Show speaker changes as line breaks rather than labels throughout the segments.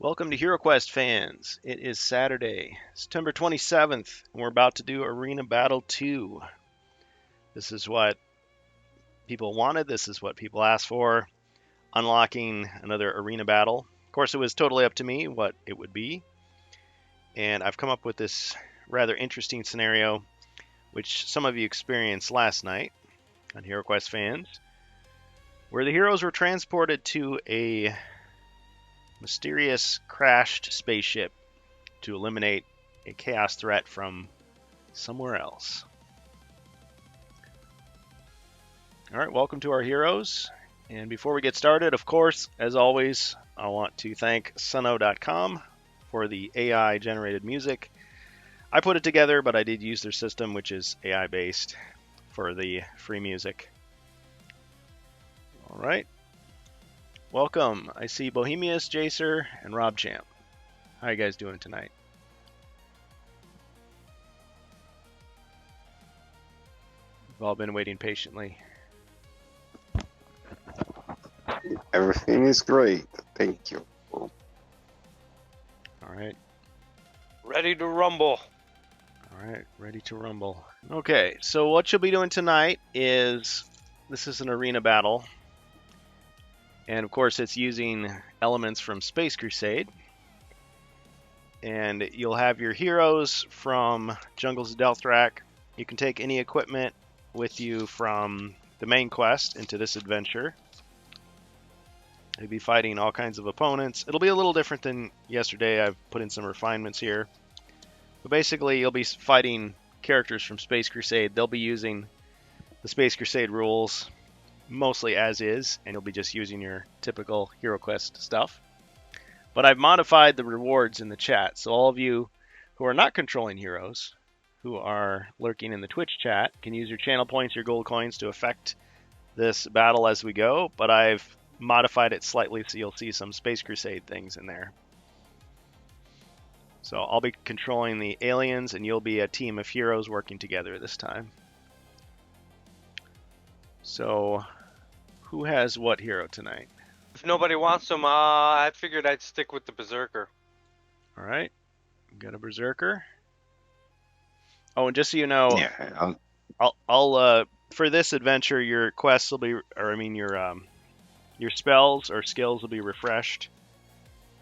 Welcome to HeroQuest fans. It is Saturday, September 27th, and we're about to do Arena Battle 2. This is what people wanted, this is what people asked for, unlocking another arena battle. Of course, it was totally up to me what it would be, and I've come up with this rather interesting scenario, which some of you experienced last night on HeroQuest fans, where the heroes were transported to a mysterious crashed spaceship to eliminate a chaos threat from somewhere else. All right, welcome to our heroes. And before we get started, of course, as always, I want to thank Suno.com for the AI generated music. I put it together, but I did use their system, which is AI based, for the free music. All right. Welcome. I see Bohemius, Jacer, and Rob Champ. How are you guys doing tonight? We've all been waiting patiently.
Everything is great. Thank you.
All right.
Ready to rumble.
All right, ready to rumble. Okay, so what you'll be doing tonight is this is an arena battle. And of course, it's using elements from Space Crusade. And you'll have your heroes from Jungles of Delthrak. You can take any equipment with you from the main quest into this adventure. You'll be fighting all kinds of opponents. It'll be a little different than yesterday. I've put in some refinements here. But basically, you'll be fighting characters from Space Crusade. They'll be using the Space Crusade rules mostly as is, and you'll be just using your typical HeroQuest stuff. But I've modified the rewards in the chat, so all of you who are not controlling heroes, who are lurking in the Twitch chat, can use your channel points, your gold coins to affect this battle as we go, but I've modified it slightly so you'll see some Space Crusade things in there. So I'll be controlling the aliens, and you'll be a team of heroes working together this time. So, who has what hero tonight?
If nobody wants them, I figured I'd stick with the Berserker.
All right, got a Berserker. Oh, and just so you know,
Yeah,
I'll for this adventure, your quests will be, or I mean your spells or skills will be refreshed,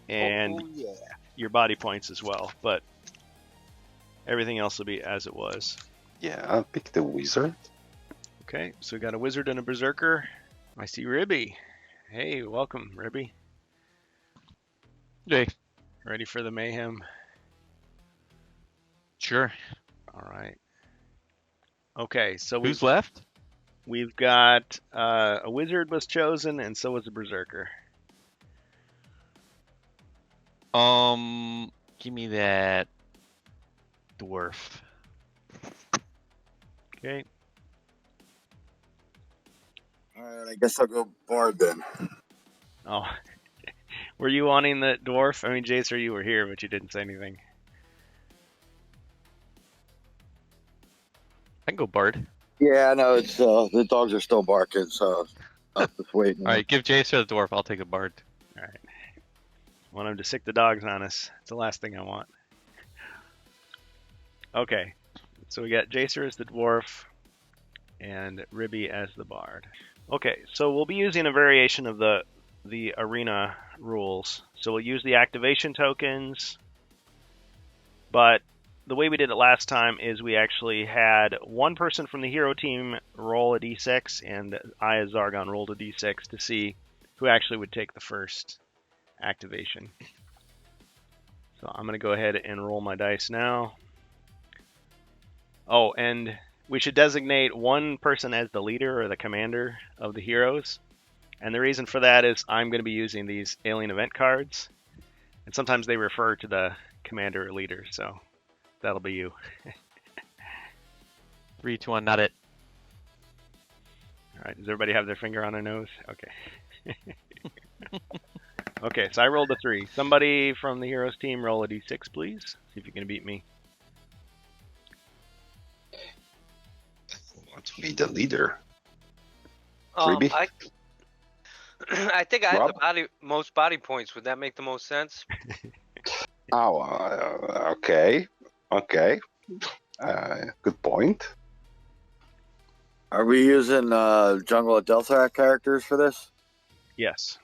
and
yeah.
your body points as well. But everything else will be as it was.
yeah, I'll pick the wizard.
Okay, so we got a wizard and a berserker. I see Ribby. Hey, welcome, Ribby.
Hey,
Ready for the mayhem?
sure.
All right. Okay, so
Who's left?
we've got a wizard was chosen, and so was a berserker.
Give me that dwarf.
Okay.
Alright, I guess I'll go Bard then.
Oh, were you wanting the dwarf? I mean, Jacer, you were here, but you didn't say anything.
I can go bard.
Yeah, I know it's the dogs are still barking, so I'm just waiting.
All right, give Jacer the dwarf. I'll take a bard.
All right. Want him to sick the dogs on us. It's the last thing I want. Okay. So we got Jacer as the dwarf and Ribby as the bard. Okay, so we'll be using a variation of the arena rules. So we'll use the activation tokens, but the way we did it last time is we actually had one person from the hero team roll a d6, and I, as Zargon, rolled a d6 to see who actually would take the first activation. So I'm going to go ahead and roll my dice now. Oh, and we should designate one person as the leader or the commander of the heroes. And the reason for that is I'm going to be using these alien event cards. And sometimes they refer to the commander or leader, so that'll be you.
3, 2, 1, not it.
All right, does everybody have their finger on their nose? Okay. Okay, so I rolled a 3. Somebody from the heroes team roll a d6, please. See if you can beat me.
Want to be the leader? Freebie?
I think I have
Rob?
the most body points. Would that make the most sense?
Oh, okay. Okay. Good point.
Are we using Jungle of Deltharak characters for this?
Yes.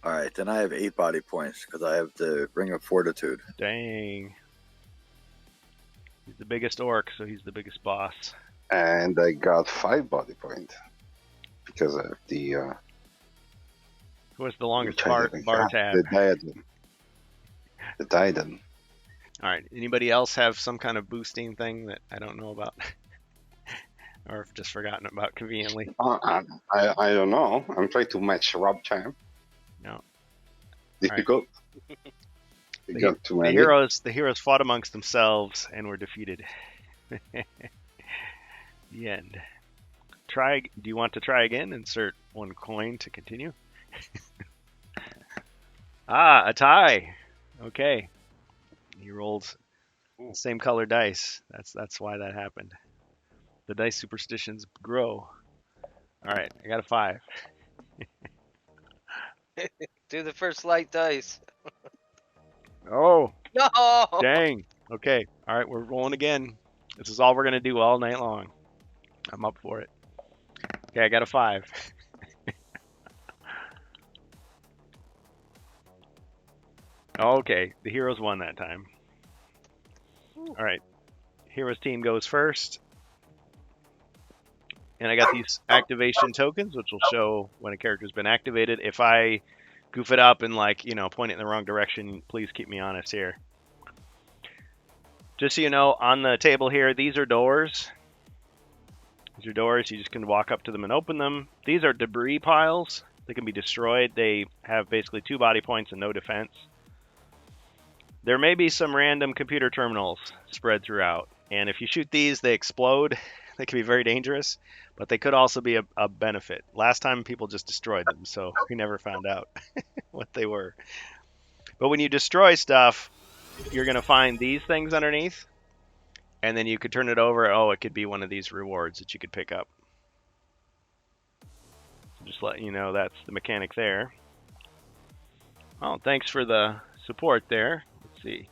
All right, then I have 8 body points because I have the Ring of Fortitude.
Dang. He's the biggest orc, so he's the biggest boss.
And I got 5 body point because of the
Who has the longest
which I
bar,
didn't
bar
have,
tab?
the diadem. The diadem.
All right. Anybody else have some kind of boosting thing that I don't know about? Or have just forgotten about conveniently?
I don't know. I'm trying to match Rob Champ.
No.
Difficult. You
The,
got too
the
many.
heroes fought amongst themselves and were defeated. The end. Do you want to try again? Insert 1 coin to continue. A tie. Okay. He rolled the same color dice. That's why that happened. The dice superstitions grow. All right, I got a 5.
Do the first light dice.
Oh,
No.
dang. Okay. All right, we're rolling again. This is all we're gonna do all night long. I'm up for it. Okay, I got a 5. Okay, the heroes won that time. All right, heroes team goes first. And I got these activation tokens, which will show when a character's been activated. If I goof it up and, like, point it in the wrong direction, please keep me honest here. Just so you know, on the table here, these are doors. These are doors. You just can walk up to them and open them. These are debris piles. They can be destroyed. They have basically 2 body points and no defense. There may be some random computer terminals spread throughout. And if you shoot these, they explode. They can be very dangerous, but they could also be a benefit. Last time people just destroyed them, so we never found out what they were. But when you destroy stuff, you're going to find these things underneath, and then you could turn it over. Oh, it could be one of these rewards that you could pick up. Just letting you know that's the mechanic there. Oh, thanks for the support there. Let's see.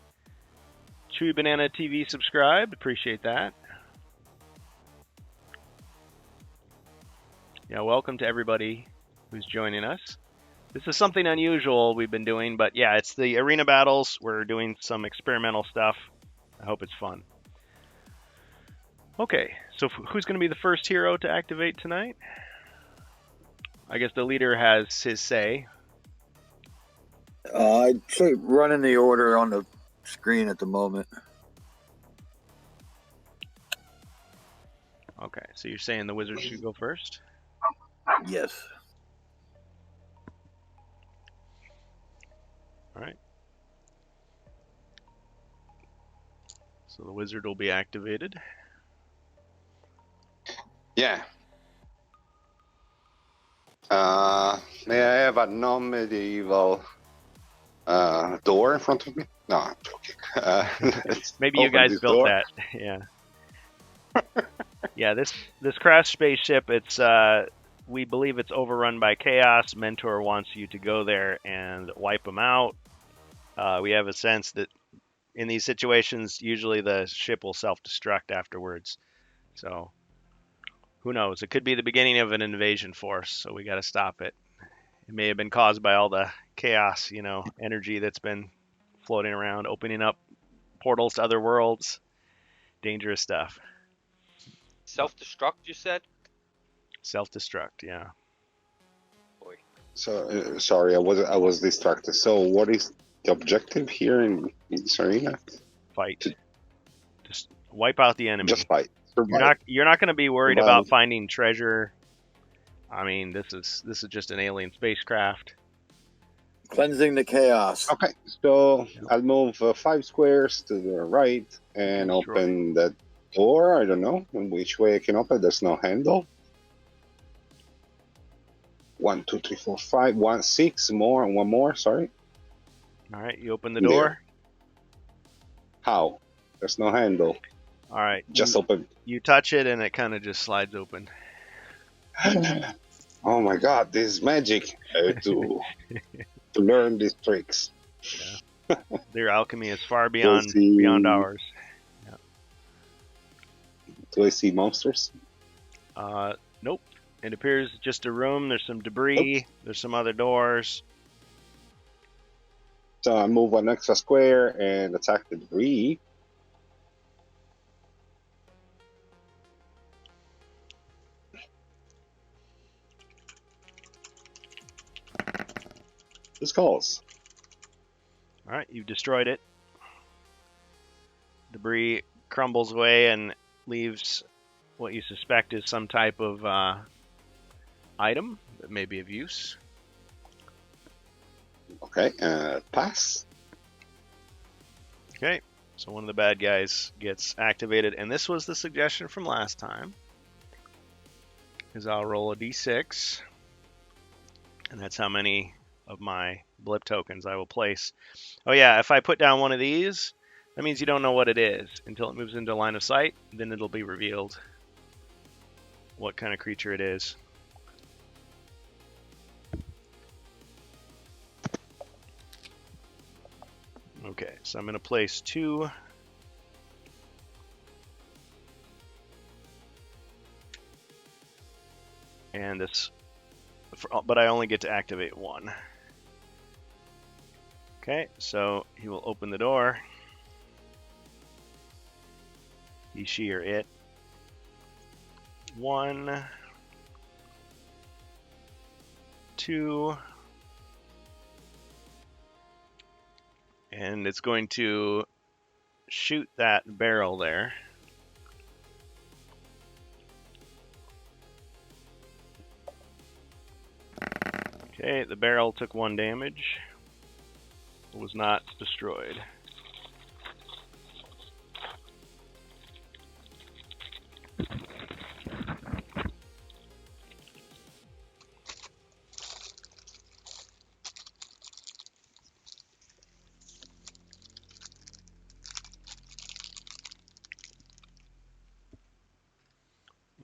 Chewy Banana TV subscribed. Appreciate that. Yeah, welcome to everybody who's joining us. This is something unusual we've been doing, but yeah, it's the arena battles. We're doing some experimental stuff. I hope it's fun. Okay, so who's going to be the first hero to activate tonight? I guess the leader has his say.
I'd say running the order on the screen at the moment.
Okay, so you're saying the wizard should go first?
Yes.
All right. So the wizard will be activated.
Yeah. May I have a non-medieval door in front of me? No, I'm joking.
Maybe you
open
guys
this
built
door.
that. Yeah. Yeah, this crash spaceship, it's we believe it's overrun by chaos. Mentor wants you to go there and wipe them out. We have a sense that in these situations, usually the ship will self-destruct afterwards. So who knows? It could be the beginning of an invasion force, so we got to stop it. It may have been caused by all the chaos, energy that's been floating around, opening up portals to other worlds. Dangerous stuff.
Self-destruct, you said?
Self-destruct, yeah.
Boy.
So sorry, I was distracted. So what is the objective here in this arena?
Fight. Just wipe out the enemy.
Just fight.
You're not going to be worried
Survive.
about finding treasure. I mean, this is just an alien spacecraft.
Cleansing the chaos.
Okay, so I'll move 5 squares to the right and
Destroy.
open that door. I don't know in which way I can open. There's no handle. 1, 2, 3, 4, 5, 1, 6 more, and 1 more. Sorry.
All right, you open the door.
How? There's no handle.
All right,
Just open.
you touch it and it kind of just slides open.
Oh my god, this is magic. How to learn these tricks.
Their alchemy is far
Do I
beyond
see,
ours.
do I see monsters?
Nope. It appears just a room. There's some
Nope.
debris. There's some other doors.
So I move one extra square and attack the debris. This calls.
All right, you've destroyed it. Debris crumbles away and leaves what you suspect is some type of item that may be of use.
Okay, pass.
Okay, so one of the bad guys gets activated, and this was the suggestion from last time. Is I'll roll a d6, and that's how many of my blip tokens I will place. Oh yeah, if I put down one of these, that means you don't know what it is until it moves into line of sight. Then it'll be revealed what kind of creature it is. Okay, so I'm going to place 2. And this, but I only get to activate 1. Okay, so he will open the door. He, she, or it. 1, 2, and it's going to shoot that barrel there. Okay, the barrel took 1 damage. It was not destroyed.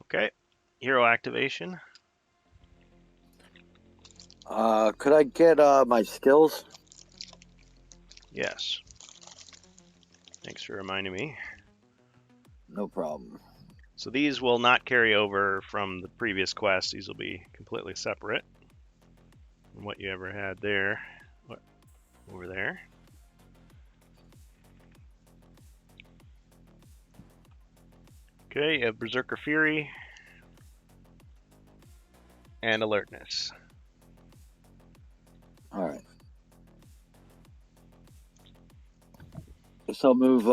Okay, hero activation.
Could I get my skills?
Yes. Thanks for reminding me.
No problem.
So these will not carry over from the previous quest. These will be completely separate from what you ever had there. What, over there. Okay, you have Berserker Fury and Alertness.
All right. Guess I'll move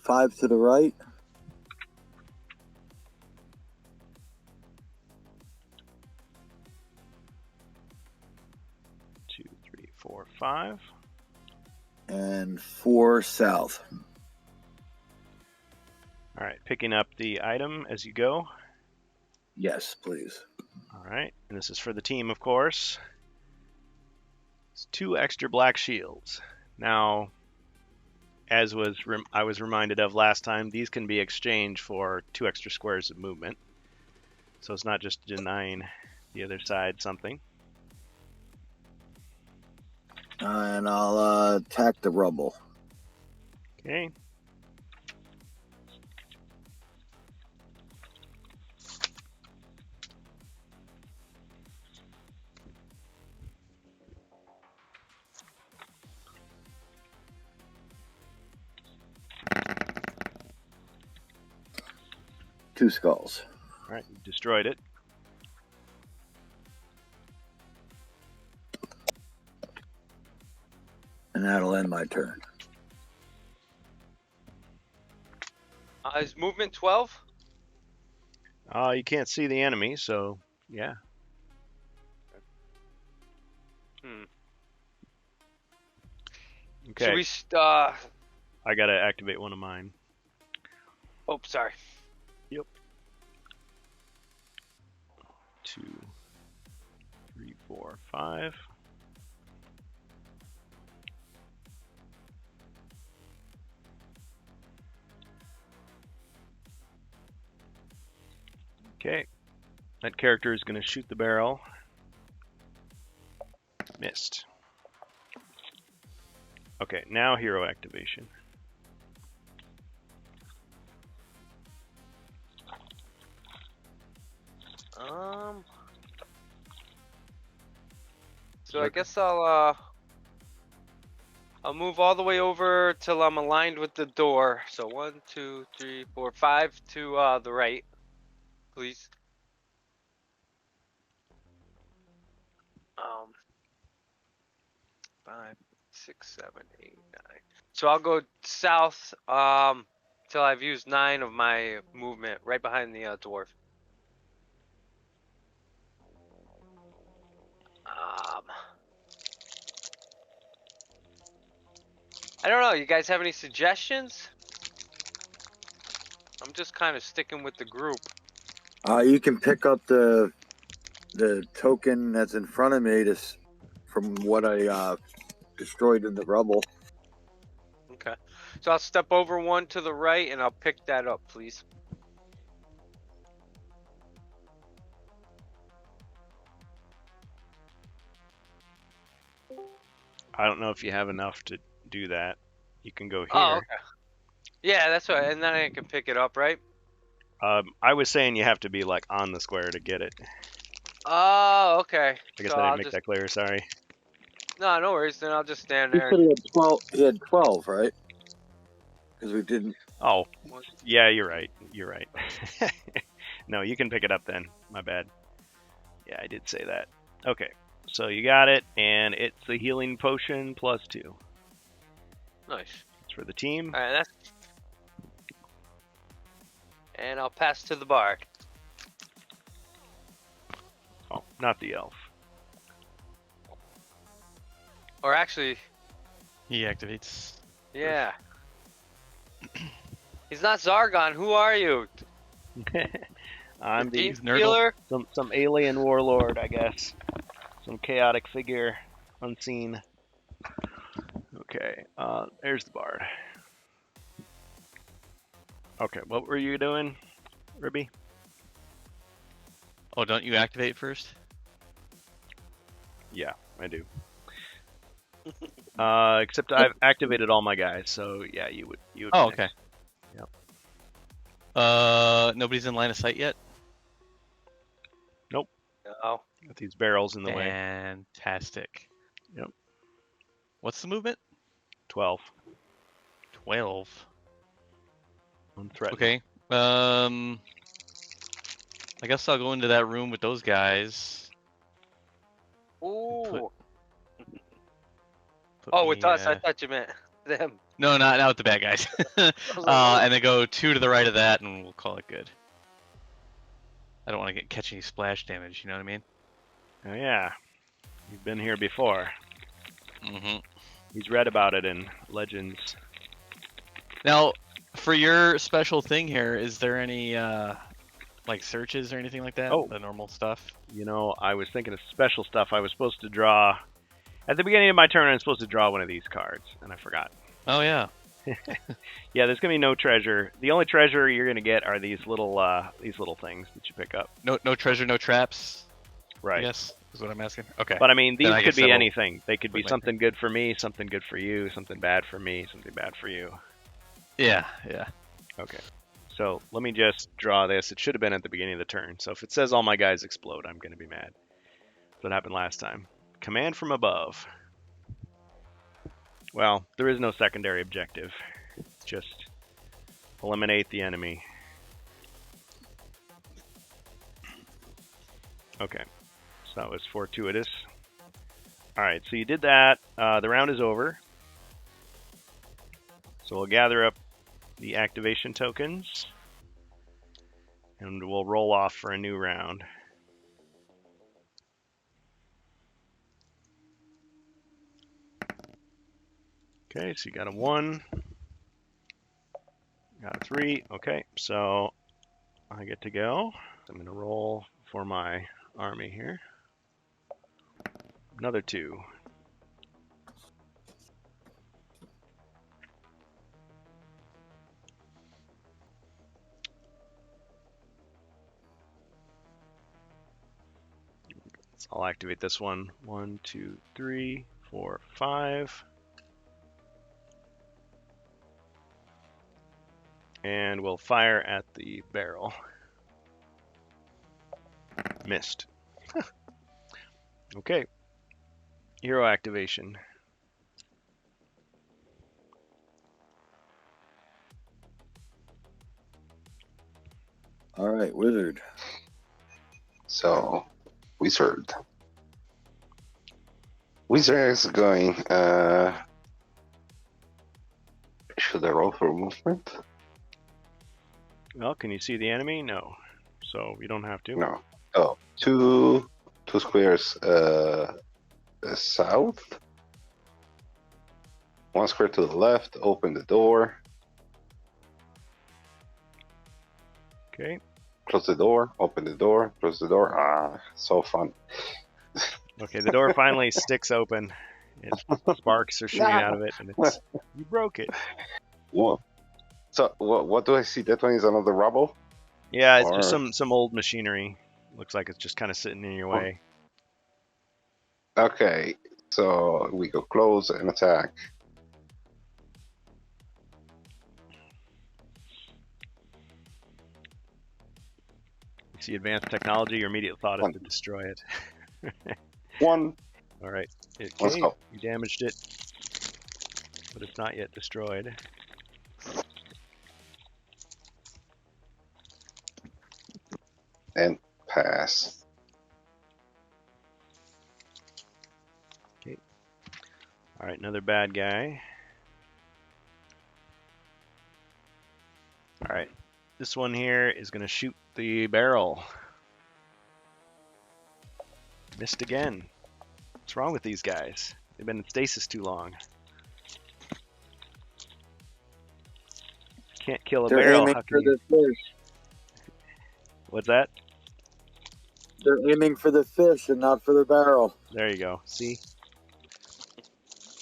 5 to the right.
Two, three, 4, 5.
And 4 south.
All right, picking up the item as you go.
Yes, please.
All right, and this is for the team, of course. It's 2 extra black shields. Now, as I was reminded of last time, these can be exchanged for 2 extra squares of movement. So it's not just denying the other side something.
And I'll attack the rubble.
Okay.
Two skulls.
All right, you destroyed it.
And that'll end my turn.
Is movement 12?
You can't see the enemy, so yeah. Okay.
Should we
I gotta activate one of mine.
Oh, sorry.
Yep. 2, 3, 4, 5. Okay. That character is going to shoot the barrel. Missed. Okay, now hero activation.
So I guess I'll move all the way over till I'm aligned with the door. So 1, 2, 3, 4, 5 to the right, please. 5, 6, 7, 8, 9. So I'll go south till I've used 9 of my movement, right behind the dwarf. I don't know. You guys have any suggestions? I'm just kind of sticking with the group.
You can pick up the token that's in front of me from what I destroyed in the rubble.
Okay. So I'll step over one to the right and I'll pick that up, please.
I don't know if you have enough to do that. You can go here.
Oh, okay. Yeah, that's right. And then I can pick it up, right?
I was saying you have to be like on the square to get it.
Oh, okay.
I guess
So
I
I'll
didn't make
just...
that clear. Sorry.
No, no worries. Then I'll just stand
He
there.
said he had 12. He had 12, right? Because we didn't.
Oh, yeah, you're right. You're right. No, you can pick it up then. My bad. Yeah, I did say that. Okay, so you got it, and it's a healing potion plus 2.
Nice.
It's for the team.
All right, that's... And I'll pass to the bard.
Oh, not the elf.
Or actually,
He activates.
yeah. He's not Zargon. Who are you?
I'm the
Team
Nurgle.
healer?
some alien warlord, I guess. Some chaotic figure, unseen. Okay, there's the bard. Okay, what were you doing, Ribby?
Oh, don't you activate first?
Yeah, I do. Except I've activated all my guys, so yeah, you would.
Oh,
be
okay.
Yep.
Nobody's in line of sight yet?
No.
With these barrels in the way.
Fantastic.
Yep.
What's the movement?
12.
12.
Unthreatened.
Okay. I guess I'll go into that room with those guys.
Ooh.
Put
Oh,
me,
with us. I thought you meant them.
No, not with the bad guys.
was like,
And then go 2 to the right of that, and we'll call it good. I don't want to catch any splash damage. You know what I mean?
Oh yeah, you've been here before.
Mm-hmm.
He's read about it in Legends.
Now, for your special thing here, is there any like searches or anything like that?
Oh.
The normal stuff.
You know, I was thinking of special stuff. I was supposed to draw at the beginning of my turn. I'm supposed to draw one of these cards, and I forgot.
Oh yeah.
Yeah, there's gonna be no treasure. The only treasure you're gonna get are these little things that you pick up.
No treasure, no traps.
Right.
Yes, is what I'm asking. Okay.
But I mean, these
Then I
could
guess
be
that'll
anything. They could be
my
something good for me, something good for you, something bad for me, something bad for you.
Yeah, yeah.
Okay. So let me just draw this. It should have been at the beginning of the turn. So if it says all my guys explode, I'm going to be mad. That's what happened last time. Command from above. Well, there is no secondary objective. It's just eliminate the enemy. Okay. So that was fortuitous. Alright, so you did that. The round is over. So we'll gather up the activation tokens. And we'll roll off for a new round. Okay, so you got a 1. Got a 3. Okay, so I get to go. I'm going to roll for my army here. Another 2. I'll activate this one. 1, 2, 3, 4, 5. And we'll fire at the barrel. Missed. Okay. Hero activation.
All right, wizard.
So, wizard. Wizard is going. Should I roll for movement?
Well, can you see the enemy? No. So you don't have to.
No. Oh, two squares south. One square to the left. Open the door.
Okay.
Close the door. Open the door. Close the door. Ah, so fun.
Okay, the door finally sticks open. Sparks are shooting out of it, and it's you broke it.
Whoa. So what do I see? That one is another rubble.
Yeah, it's just
Or-
some old machinery. Looks like it's just kind of sitting in your way.
Okay, so we go close and attack.
You see advanced technology, your immediate thought is to destroy it.
One.
All right.
Let's
Okay,
go.
you damaged it, but it's not yet destroyed.
And pass.
All right, another bad guy. All right, this one here is going to shoot the barrel. Missed again. What's wrong with these guys? They've been in stasis too long. Can't kill a
They're
barrel.
aiming
How
for
can you?
the fish.
What's that?
They're aiming for the fish and not for the barrel.
There you go. See?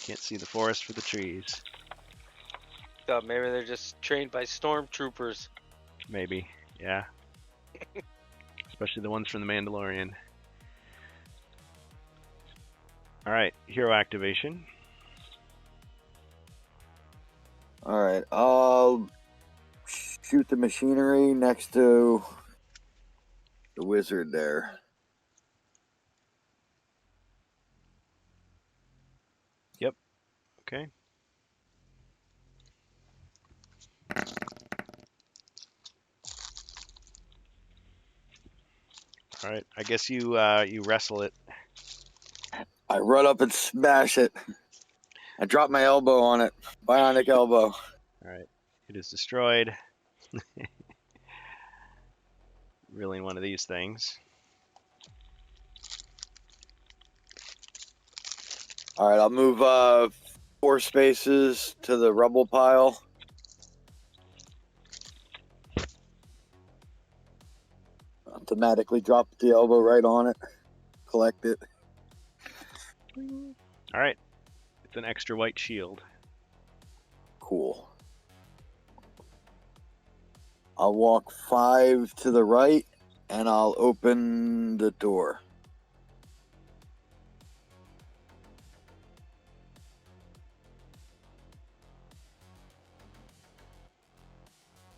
Can't see the forest for the trees.
So maybe they're just trained by stormtroopers.
Maybe. Yeah. Especially the ones from the Mandalorian. All right, hero activation.
All right, I'll shoot the machinery next to the wizard there.
Okay. All right. I guess you you wrestle it.
I run up and smash it. I drop my elbow on it. Bionic elbow.
All right. It is destroyed. Really one of these things.
All right, I'll move 4 spaces to the rubble pile. Automatically drop the elbow right on it. Collect it.
All right. It's an extra white shield.
Cool. I'll walk 5 to the right and I'll open the door.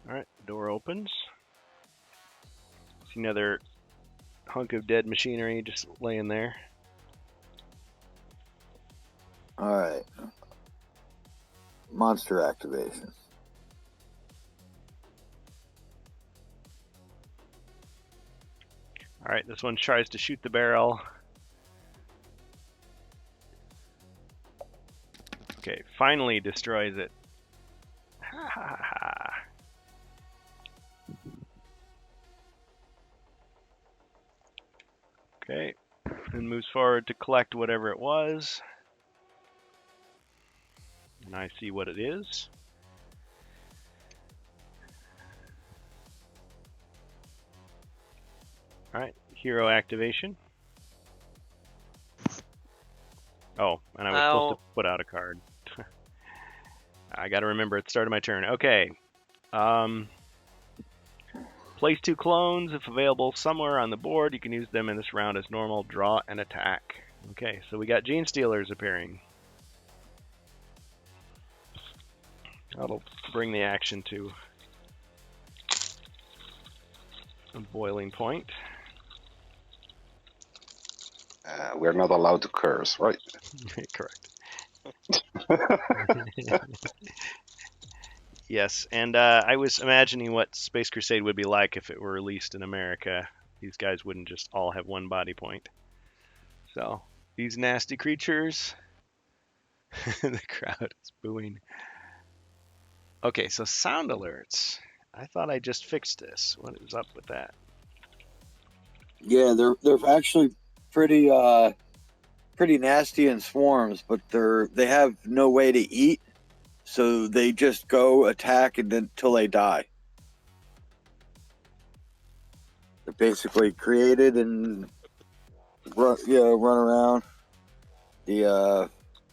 All right. The door opens. See another hunk of dead machinery just laying there.
All right. Monster activation.
All right. This one tries to shoot the barrel. Okay. Finally destroys it. Ha ha ha. Okay, and moves forward to collect whatever it was. And I see what it is. Alright, hero activation. Oh, and I was supposed to put out a card. I gotta remember at the start of my turn. Okay. Place 2 clones if available somewhere on the board. You can use them in this round as normal. Draw and attack. Okay, so we got Gene Stealers appearing. That'll bring the action to a boiling point.
We're not allowed to curse, right?
Correct. Yes, and I was imagining what Space Crusade would be like if it were released in America. These guys wouldn't just all have one body point. So, these nasty creatures. The crowd is booing. Okay, so sound alerts. I thought I just fixed this. What is up with that?
Yeah, they're actually pretty nasty in swarms, but they have no way to eat, so they just go attack until they die. They're basically created and run around. The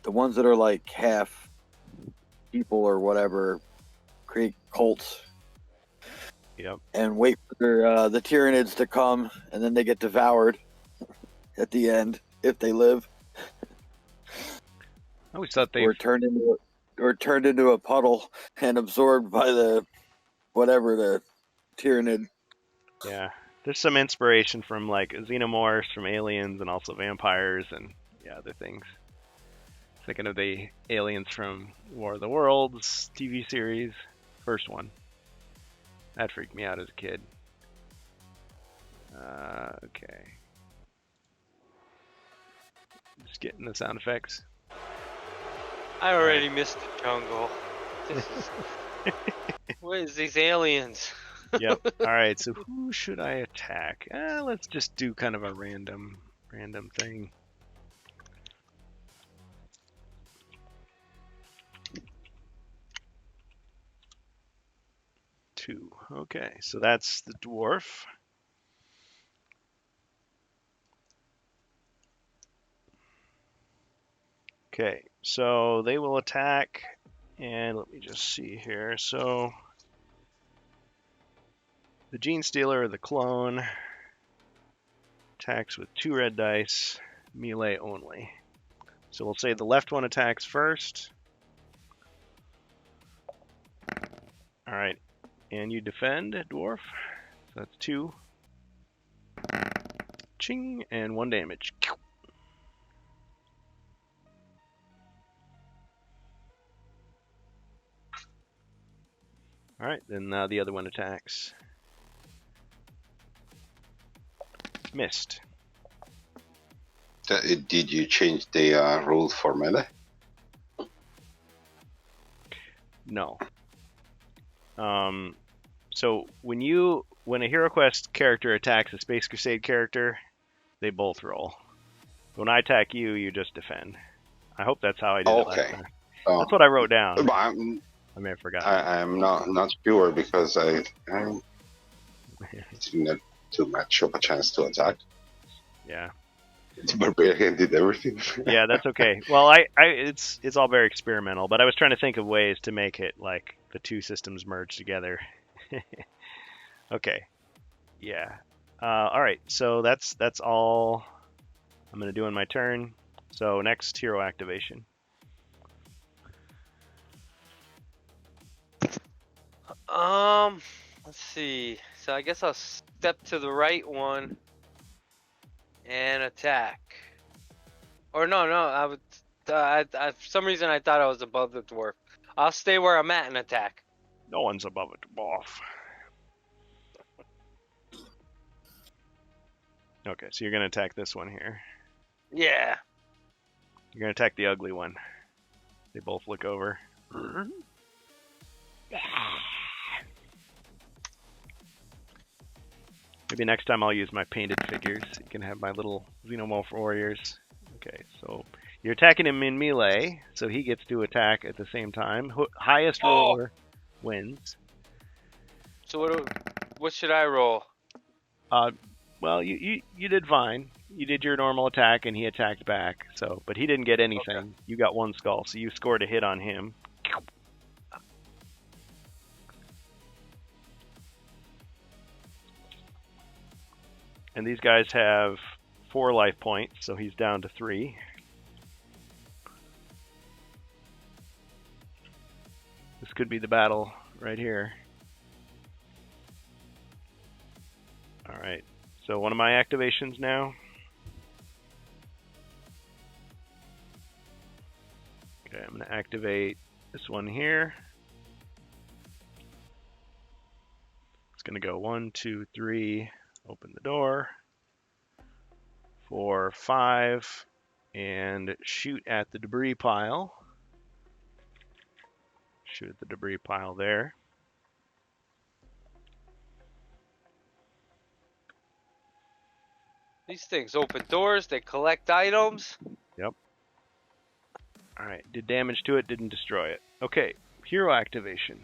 ones that are like half people or whatever create cults.
Yep.
And wait for the Tyranids to come, and then they get devoured at the end if they live.
I always thought they
Or turned into a puddle and absorbed by the Tyranid.
Yeah, there's some inspiration from like xenomorphs from Aliens and also vampires and other things. Thinking of the aliens from War of the Worlds TV series, first one. That freaked me out as a kid. Okay. Just getting the sound effects.
I already missed the jungle. This is... What is these aliens?
Yep. All right. So who should I attack? Let's just do kind of a random thing. Two. Okay. So that's the dwarf. Okay. So they will attack, and let me just see here. So the Gene Stealer or the clone attacks with 2 red dice, melee only. So we'll say the left one attacks first. All right, and you defend, dwarf. So that's 2. Ching, and 1 damage. All right, then the other one attacks. Missed.
Did you change the rule for melee?
No. So when a Hero Quest character attacks a Space Crusade character, they both roll. When I attack you, you just defend. I hope that's how I did it last time. That's what I wrote down. I may have forgotten.
I'm not sure because I it's not too much of a chance to attack.
Yeah.
Barbarian did everything.
Yeah, that's okay. Well, it's all very experimental, but I was trying to think of ways to make it like the two systems merge together. Okay. Yeah. All right. So that's all I'm gonna do in my turn. So next hero activation.
Let's see. So I guess I'll step to the right one and attack. Or no, I would. For some reason I thought I was above the dwarf. I'll stay where I'm at and attack.
No one's above a dwarf. Okay, so you're gonna attack this one here.
Yeah.
You're gonna attack the ugly one. They both look over. Maybe next time I'll use my painted figures. You can have my little Xenomorph warriors. Okay, so you're attacking him in melee, so he gets to attack at the same time. Highest roller wins.
So what should I roll?
Well, you did fine. You did your normal attack, and he attacked back. So, but he didn't get anything. Okay. You got 1 skull, so you scored a hit on him. And these guys have 4 life points, so he's down to 3. This could be the battle right here. Alright, so one of my activations now. Okay, I'm going to activate this one here. It's going to go 1, 2, 3, open the door. 4, 5, and shoot at the debris pile. Shoot at the debris pile there.
These things open doors, they collect items.
Alright, did damage to it, didn't destroy it. Okay, hero activation.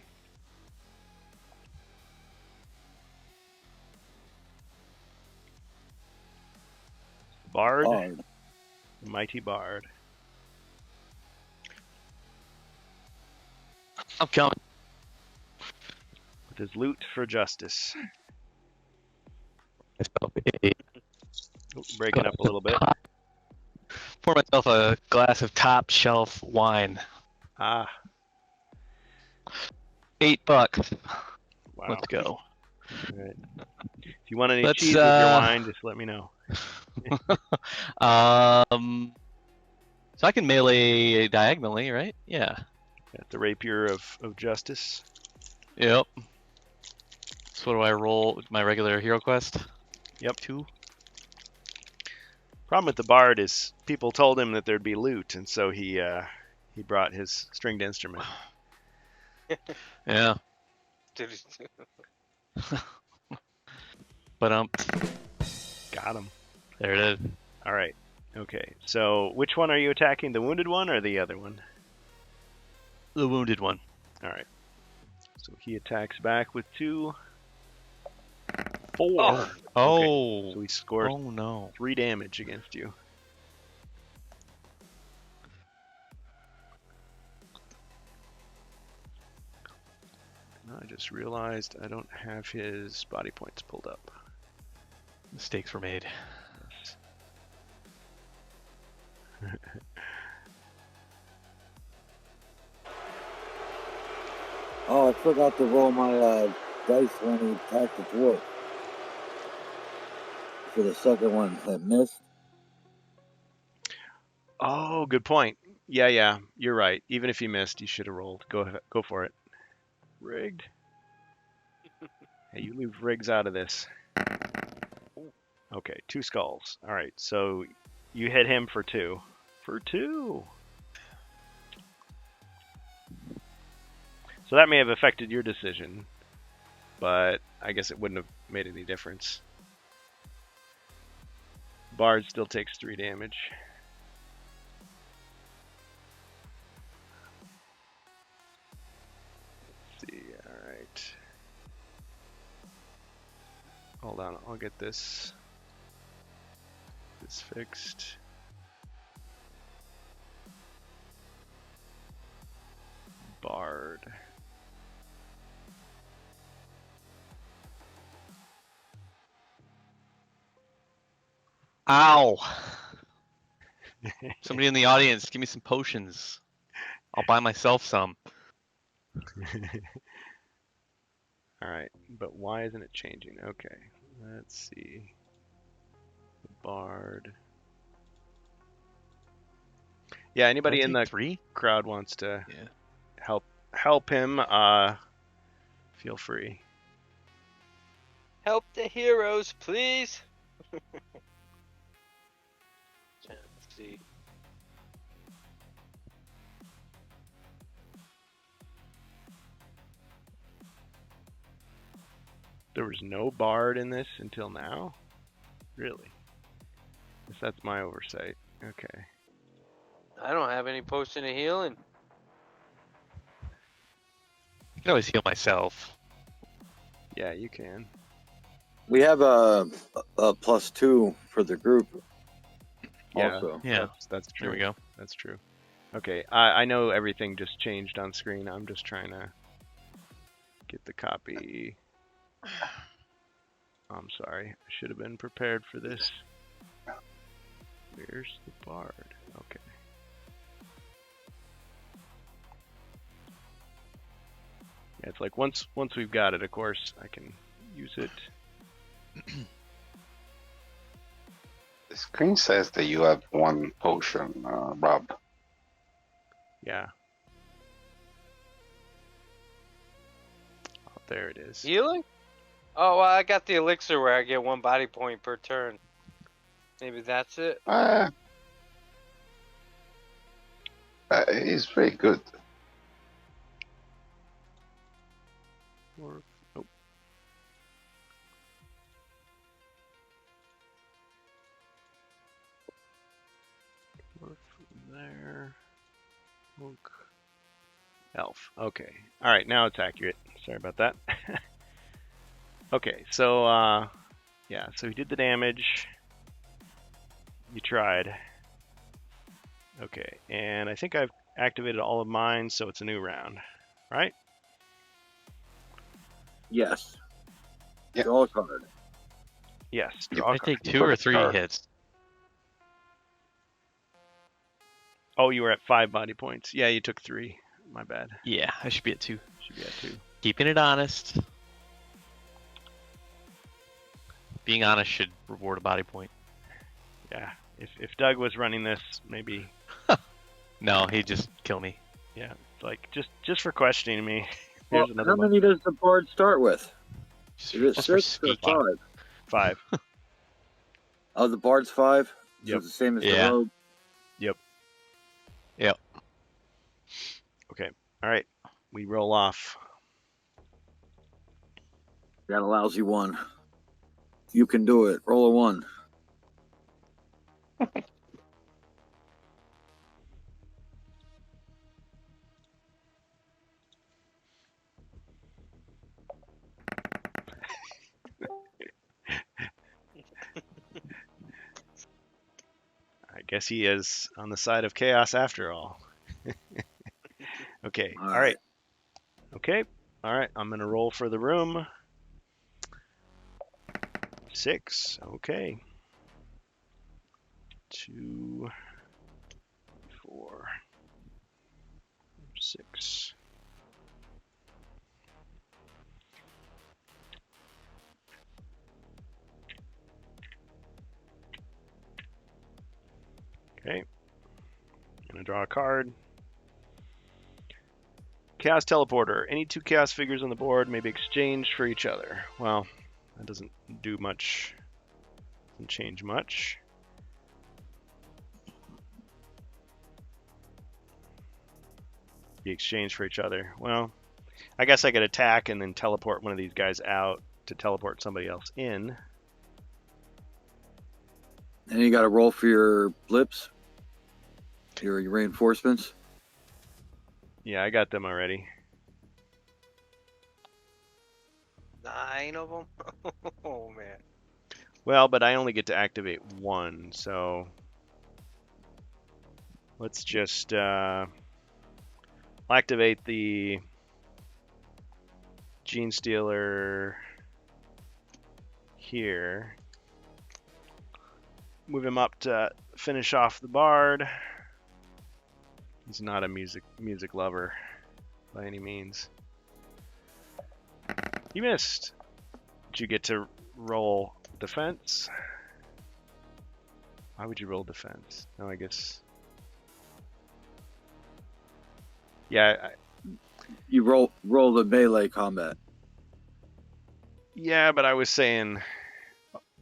Bard,
Bard.
Mighty Bard.
I'm coming.
With his loot for justice. Ooh, breaking up a little bit.
Pour myself a glass of top shelf wine.
Ah,
$8.
wow.
Let's go.
Alright. If you want any
Let's,
cheese with your wine, just let me know.
So I can melee diagonally, right? Yeah.
Got the Rapier of Justice.
Yep. So what do I roll? My regular hero quest?
Yep.
2.
Problem with the Bard is people told him that there'd be loot, and so he brought his stringed instrument.
Yeah. But
Got him.
there it is.
All right. Okay. So which one are you attacking? The wounded one or the other one?
The wounded one.
All right. So he attacks back with 2. 4.
Oh.
Oh.
So he scores
Oh no.
3 damage against you. I just realized I don't have his body points pulled up.
Mistakes were made.
Oh, I forgot to roll my dice when he attacked the dwarf. For the second one that missed.
Oh, good point. Yeah, you're right. Even if you missed, you should have rolled. Go for it. Rigged. Hey, you leave Riggs out of this. Okay, 2 skulls. All right, so you hit him for 2. For 2. So that may have affected your decision, but I guess it wouldn't have made any difference. Bard still takes 3 damage. Let's see, alright. Hold on, I'll get this fixed. Bard.
Ow! Somebody in the audience, give me some potions. I'll buy myself some.
Alright, but why isn't it changing? Okay, let's see. Bard. Yeah, anybody in the
3?
crowd wants to
Yeah.
help him, feel free.
Help the heroes, please. Let's see.
There was no Bard in this until now? Really? Guess that's my oversight. Okay.
I don't have any potion of healing.
I can always heal myself.
Yeah, you can.
We have a +2 for the group.
Yeah.
Also.
Yeah.
That's true.
There we go.
That's true. Okay, I know everything just changed on screen. I'm just trying to get the copy I'm sorry. I should have been prepared for this. Where's the bard? Okay. Yeah, it's like once we've got it, of course, I can use it.
The screen says that you have 1 potion, Rob.
Yeah. Oh, there it is.
Healing? Oh, well, I got the elixir where I get 1 body point per turn. Maybe that's it.
It's very good.
Or, oh. Dwarf there. Monk. Elf. Okay. All right. Now it's accurate. Sorry about that. Okay. So, yeah. So he did the damage. You tried. Okay. And I think I've activated all of mine, so it's a new round. Right?
Yes.
Yeah.
Draw a card.
Yes.
You
Draw a
I
card.
take 2 or 3
card.
hits.
Oh, you were at 5 body points. Yeah, you took 3. My bad.
Yeah, I should be at 2.
Should be at 2.
Keeping it honest. Being honest should reward a body point.
Yeah. If Doug was running this, maybe.
No, he'd just kill me.
Yeah. It's like just for questioning me.
Well,
Here's another
how
one.
many does the bard start with?
Just,
Is it
just for
6 or
speaking.
5?
5.
Oh, the bard's 5? So
Yep.
it's the same as
Yeah.
the rogue?
Yep.
Okay. All right. We roll off.
Got a lousy 1. You can do it. Roll a 1.
I guess he is on the side of chaos after all. Okay. All right. Okay. All right. I'm going to roll for the room. 6. Okay. 2, 4, 6. Okay. Gonna draw a card. Chaos Teleporter. Any 2 chaos figures on the board may be exchanged for each other. Well, that doesn't do much. Doesn't change much. Be exchanged for each other. Well, I guess I could attack and then teleport one of these guys out to teleport somebody else in.
And you got to roll for your blips, your reinforcements.
Yeah, I got them already.
9 of them? Oh, man.
Well, but I only get to activate 1, so let's just activate the Gene Stealer here. Move him up to finish off the bard. He's not a music lover by any means. You missed. Did you get to roll defense? Why would you roll defense? No, I guess. Yeah,
You roll the melee combat.
yeah, but I was saying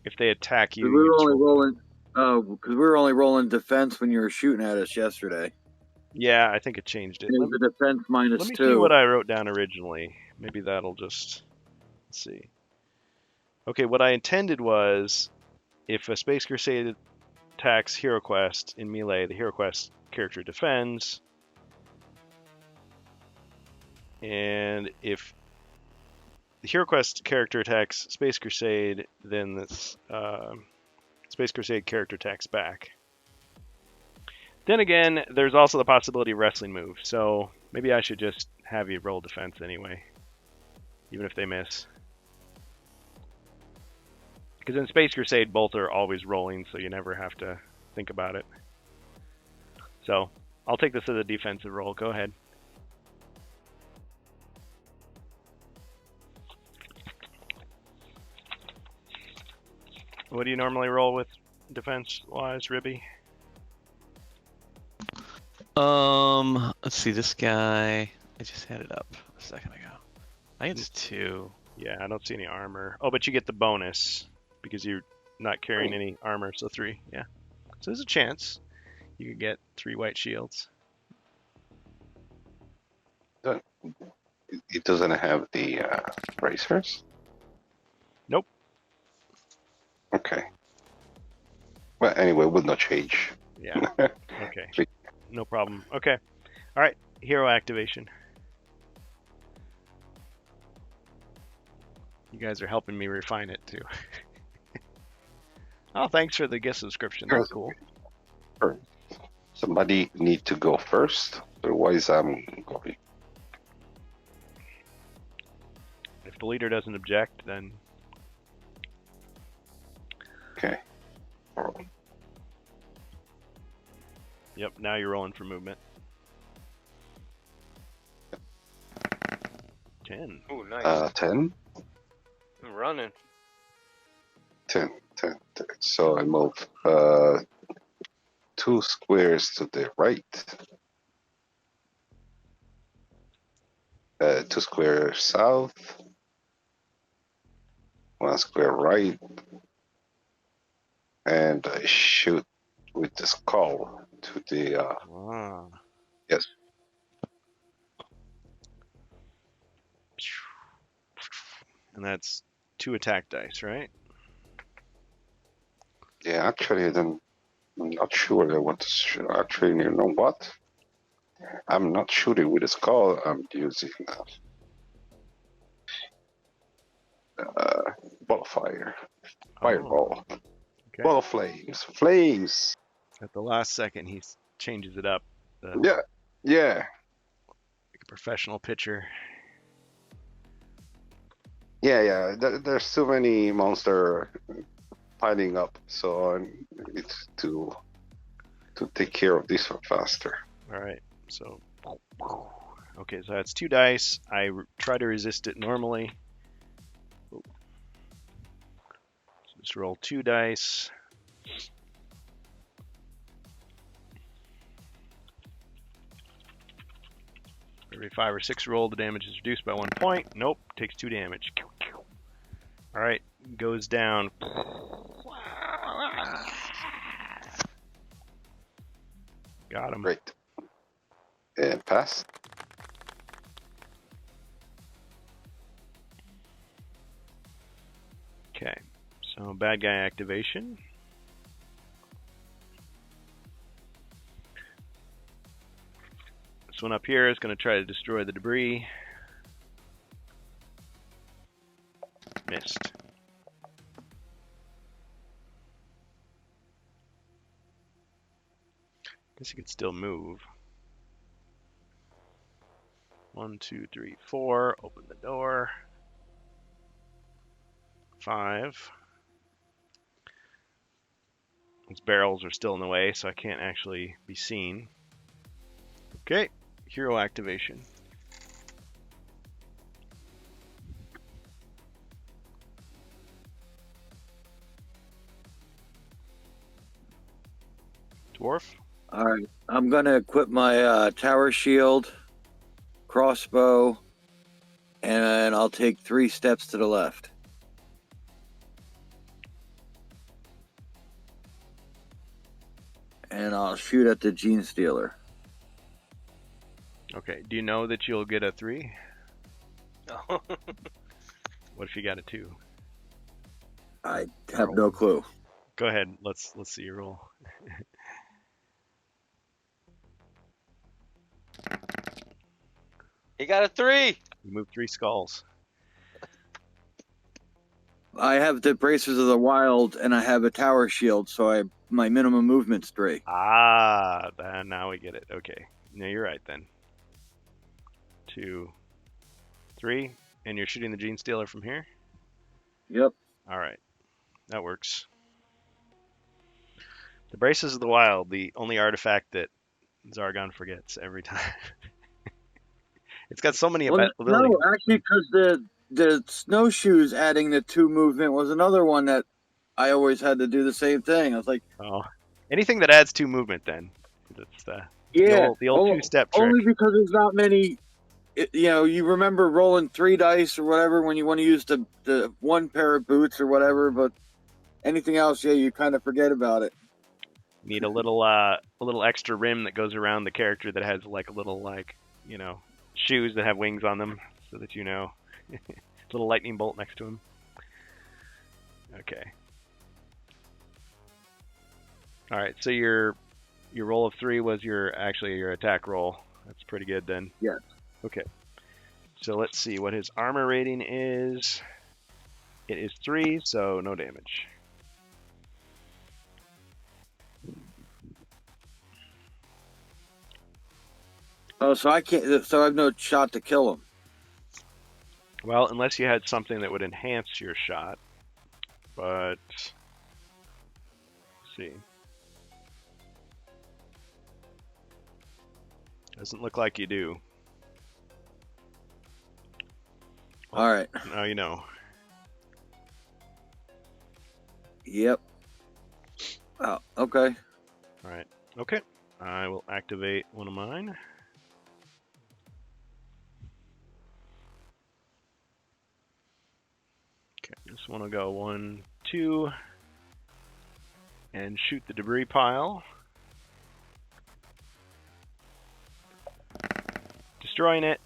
if they attack you,
We were
you just
only
roll-
rolling. Oh, because we were only rolling defense when you were shooting at us yesterday.
Yeah, I think it changed it.
It was a defense minus
Let me
2.
see what I wrote down originally. Maybe that'll just. Let's see. Okay, what I intended was if a Space Crusade attacks Hero Quest in melee, the Hero Quest character defends. And if the Hero Quest character attacks Space Crusade, then the Space Crusade character attacks back. Then again, there's also the possibility of wrestling move, so maybe I should just have you roll defense anyway, even if they miss. Because in Space Crusade, both are always rolling, so you never have to think about it. So I'll take this as a defensive roll. Go ahead. What do you normally roll with defense-wise, Ribby?
Let's see. This guy, I just had it up a second ago. I think it's 2.
Yeah, I don't see any armor. Oh, but you get the bonus because you're not carrying any armor, so 3. Yeah. So there's a chance you could get 3 white shields.
It doesn't have the bracers?
Nope.
Okay. Well, anyway, would not change.
Yeah. Okay. No problem. Okay. All right. Hero activation. You guys are helping me refine it too. Oh, thanks for the gift subscription. That's cool.
Sure. Somebody need to go first, otherwise I'm going.
If the leader doesn't object, then
Okay.
yep. Now you're rolling for movement. 10.
Ooh, nice.
10?
I'm running.
10. So I move 2 squares to the right. 2 squares south. 1 square right. And I shoot with the skull to the
Ah.
yes.
And that's 2 attack dice, right?
Yeah, actually, I'm not sure I want to shoot. Actually, you know what? I'm not shooting with a skull. I'm using ball of fire, fireball,
Okay.
ball of flames, flames.
At the last second, he changes it up.
Yeah.
Like a professional pitcher.
Yeah. There's too many monster piling up, so I need to take care of this one faster.
All right. So, okay. So that's 2 dice. I try to resist it normally. So just roll 2 dice. Every 5 or 6 roll, the damage is reduced by 1 point. Nope, takes 2 damage. All right, goes down. Got him.
Great. And pass.
Okay, so bad guy activation. This one up here is going to try to destroy the debris. Missed. Guess he could still move. 1, 2, 3, 4. Open the door. 5. These barrels are still in the way, so I can't actually be seen. Okay, hero activation. Dwarf?
All right, I'm gonna equip my tower shield, crossbow, and I'll take 3 steps to the left. And I'll shoot at the Gene Stealer.
Okay, do you know that you'll get a 3?
Oh.
What if you got a 2?
I have no clue.
Go ahead, let's see your roll.
He got a 3.
You move 3 skulls.
I have the Bracers of the Wild, and I have a tower shield, so my minimum movement's 3.
Ah, now we get it. Okay, no, you're right then. 2, 3, and you're shooting the Gene Stealer from here?
Yep.
All right. that works. The Braces of the Wild, the only artifact that Zargon forgets every time. It's got so many
Well,
abilities.
no, actually, because the snowshoes adding the 2 movement was another one that I always had to do the same thing. I was like,
Oh, anything that adds 2 movement, then. It's the
yeah,
old 2-step trick.
only because there's not many. You know, you remember rolling 3 dice or whatever when you want to use the 1 pair of boots or whatever, but anything else, yeah, you kind of forget about it.
Need a little extra rim that goes around the character that has like a little shoes that have wings on them, so that little lightning bolt next to him. Okay. All right. So your roll of 3 was your attack roll. That's pretty good then.
Yes.
Okay. So let's see what his armor rating is. It is 3, so no damage.
Oh, so I can't. So I have no shot to kill him.
Well, unless you had something that would enhance your shot. But let's see. Doesn't look like you do.
All right.
Now you know.
Yep. Oh, okay.
All right. Okay. I will activate one of mine. Okay, this one will go 1, 2, and shoot the debris pile. Destroying it.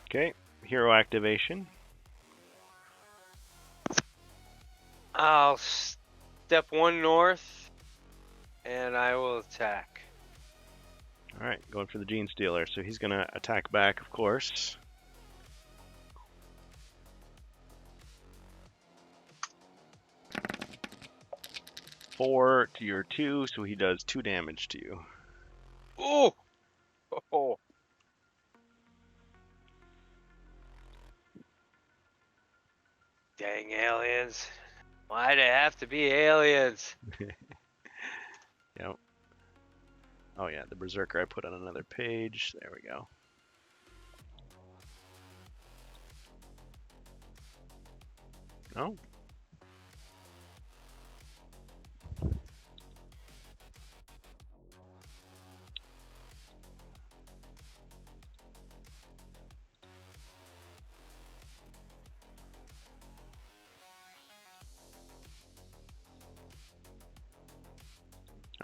Okay, hero activation.
I'll step 1 north, and I will attack.
All right, going for the Gene Stealer. So he's going to attack back, of course. Four to your 2, so he does 2 damage to you.
Oh! Oh! Dang aliens. Why'd it have to be aliens?
Yep. Oh yeah, the Berserker I put on another page. There we go. Oh.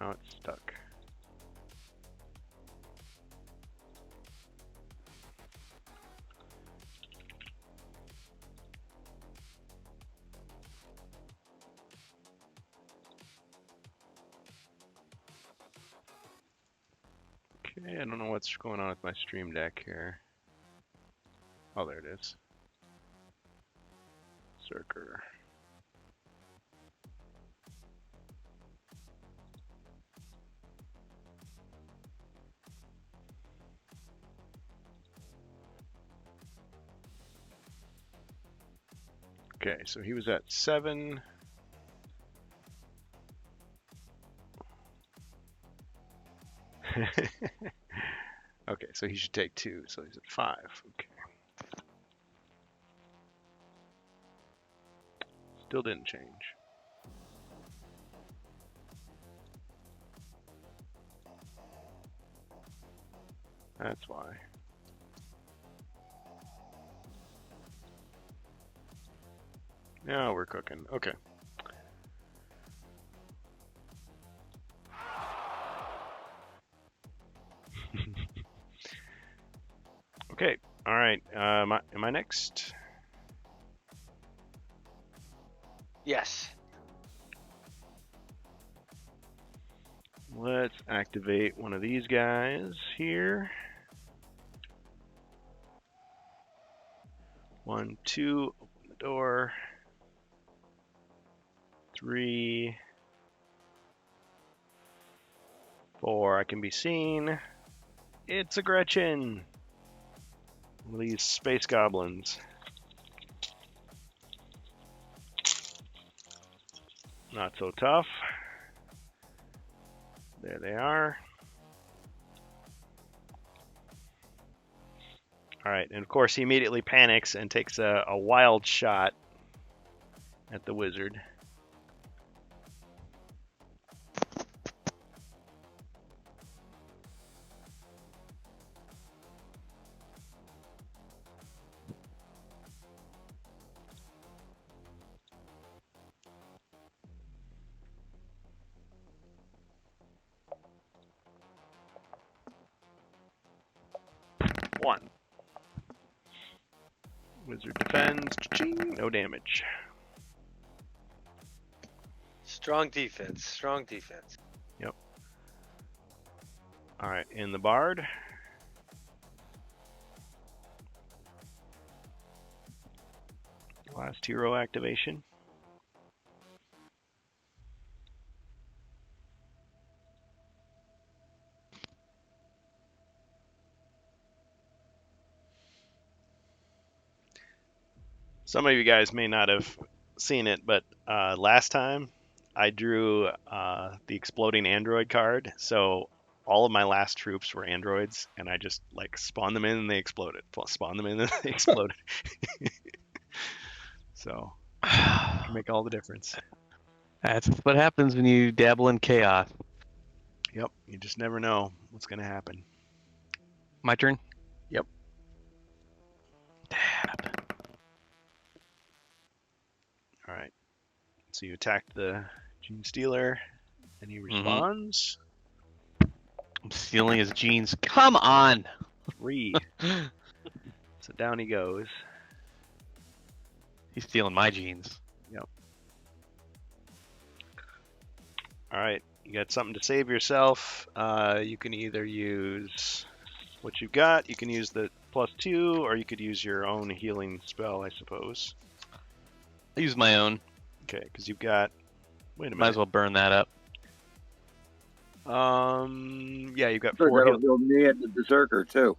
Oh, it's stuck. Okay, I don't know what's going on with my stream deck here. Oh, there it is. Berserker. Okay, so he was at 7. Okay, so he should take 2, so he's at 5. Okay. Still didn't change. That's why. Now we're cooking. Okay. Okay. All right. Am I next?
Yes.
Let's activate one of these guys here. 1, 2, open the door. 3, 4, I can be seen. It's a Gretchen. These space goblins. Not so tough. There they are. Alright, and of course he immediately panics and takes a wild shot at the wizard. One. Wizard defends. Ching, no damage.
Strong defense. Strong defense.
Alright, in the bard. Last hero activation. Some of you guys may not have seen it, but last time I drew the exploding android card. So all of my last troops were androids, and I just like spawned them in and they exploded. Spawned them in and they exploded. So it can make all the difference.
That's what happens when you dabble in chaos.
Yep, you just never know what's going to happen.
My turn?
Yep.
Dab.
All right. So you attack the Gene Stealer, and he responds.
I'm stealing his jeans. Come on!
3. So down he goes.
He's stealing my jeans.
All right. You got something to save yourself. You can either use what you've got. You can use the +2, or you could use your own healing spell, I suppose.
I use my own.
Okay, because you've got. Wait a
Might
minute.
as well burn that up.
Yeah, you've got
Sure,
4
that'll heal me and the Berserker too.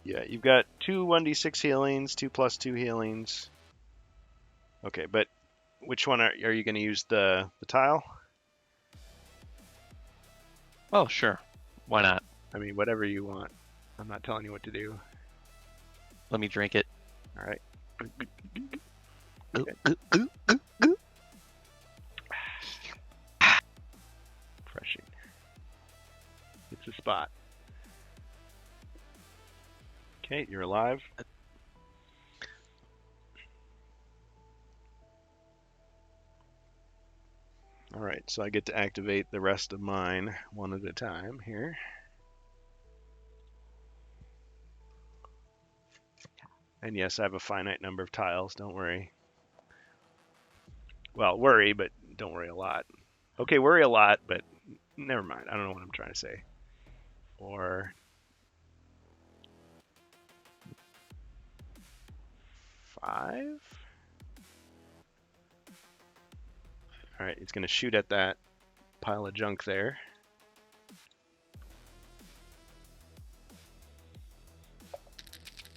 Yeah, you've got 2 1d6 healings, 2 +2 healings. Okay, but which one are you going to use? The tile?
Oh, sure. Why not?
I mean, whatever you want. I'm not telling you what to do.
Let me drink it.
All right. Refreshing. It's a spot. Okay, you're alive. All right, so I get to activate the rest of mine one at a time here. And yes, I have a finite number of tiles, don't worry. Well, worry, but don't worry a lot. Okay, worry a lot, but never mind. I don't know what I'm trying to say. 4, 5. All right, he's going to shoot at that pile of junk there.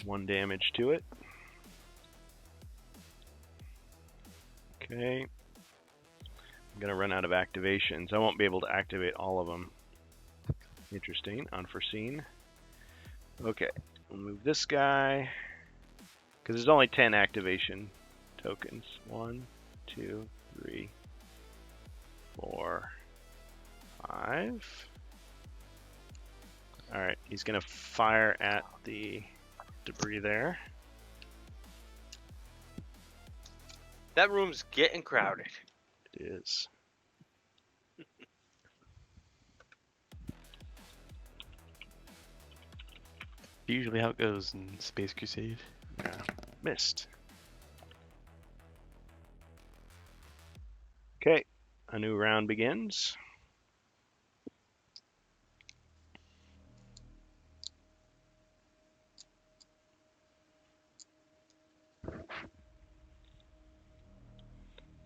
One damage to it. Okay. I'm going to run out of activations. I won't be able to activate all of them. Interesting. Unforeseen. Okay. We'll move this guy. Because there's only 10 activation tokens. 1, 2, 3, 4, 5. Alright, he's going to fire at the debris there.
That room's getting crowded.
It is.
Usually how it goes in Space Crusade.
Yeah, missed. Okay, a new round begins.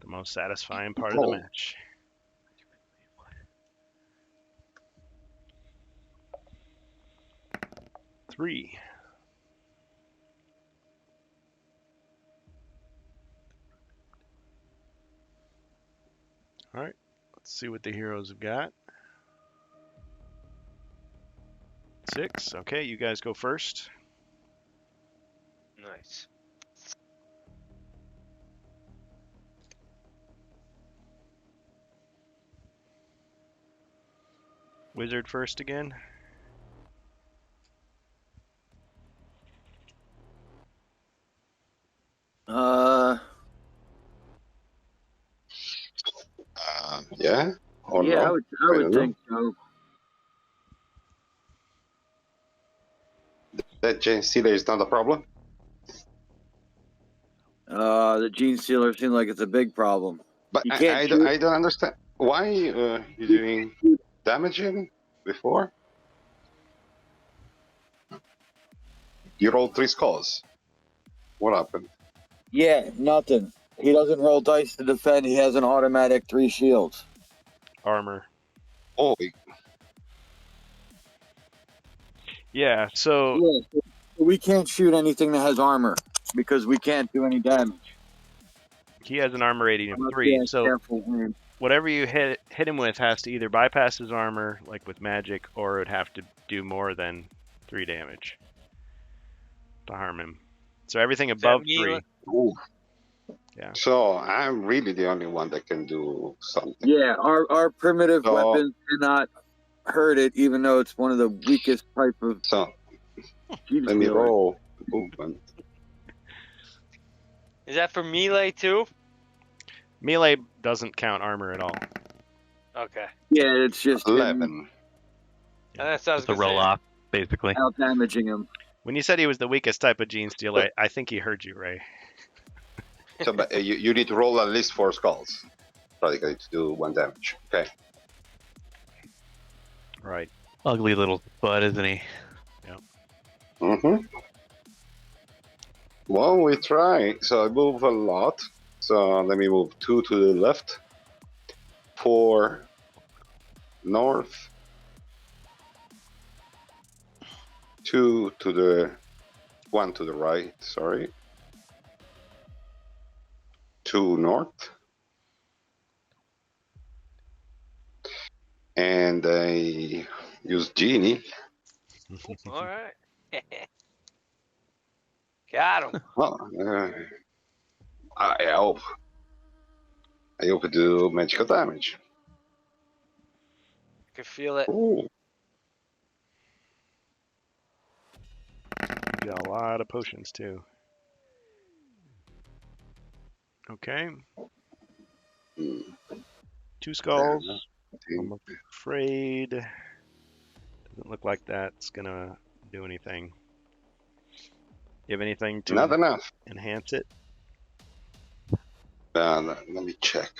The most satisfying part of the match. Three. Let's see what the heroes have got. 6. Okay, you guys go first.
Nice.
Wizard first again.
Yeah. Or
yeah,
no?
I
I
would
don't know.
think so.
That Gene Stealer is not a problem.
The gene stealer seems like it's a big problem.
But
You can't shoot.
I don't understand why you're doing damaging before. You rolled 3 skulls. What happened?
Yeah, nothing. He doesn't roll dice to defend. He has an automatic 3 shields.
Armor.
Oh,
Yeah, so
Yeah, so we can't shoot anything that has armor because we can't do any damage.
he has an armor rating of
Unless
3.
we have
So
careful hand.
whatever you hit him with has to either bypass his armor, like with magic, or it would have to do more than 3 damage to harm him. So everything above
melee?
3.
ooh.
Yeah.
So I'm really the only one that can do something.
Yeah, our primitive
So-
weapons cannot hurt it, even though it's one of the weakest type of
So
gene
let me
stealer.
roll movement.
Is that for melee too?
Melee doesn't count armor at all.
Okay.
Yeah, it's just him
11.
That's what I was
It's a
gonna
roll
say.
off, basically.
out damaging him.
When you said he was the weakest type of gene stealer, I think he heard you, Ray.
So but, you need to roll at least 4 skulls, practically, to do 1 damage. Okay.
Right.
Ugly little bud, isn't he?
Mm-hmm. Well, we try. So I move a lot. So let me move 2 to the left, 4 north, 2 to the 1 to the right. Sorry. 2 north. And I use Genie.
All right. Got him.
Well, I hope. I hope to do magical damage.
I can feel it.
Ooh.
You got a lot of potions too. Okay.
Hmm.
2 skulls.
Fair
I'm afraid doesn't look like that's gonna do anything. You have anything to
Not enough.
enhance it?
Let me check.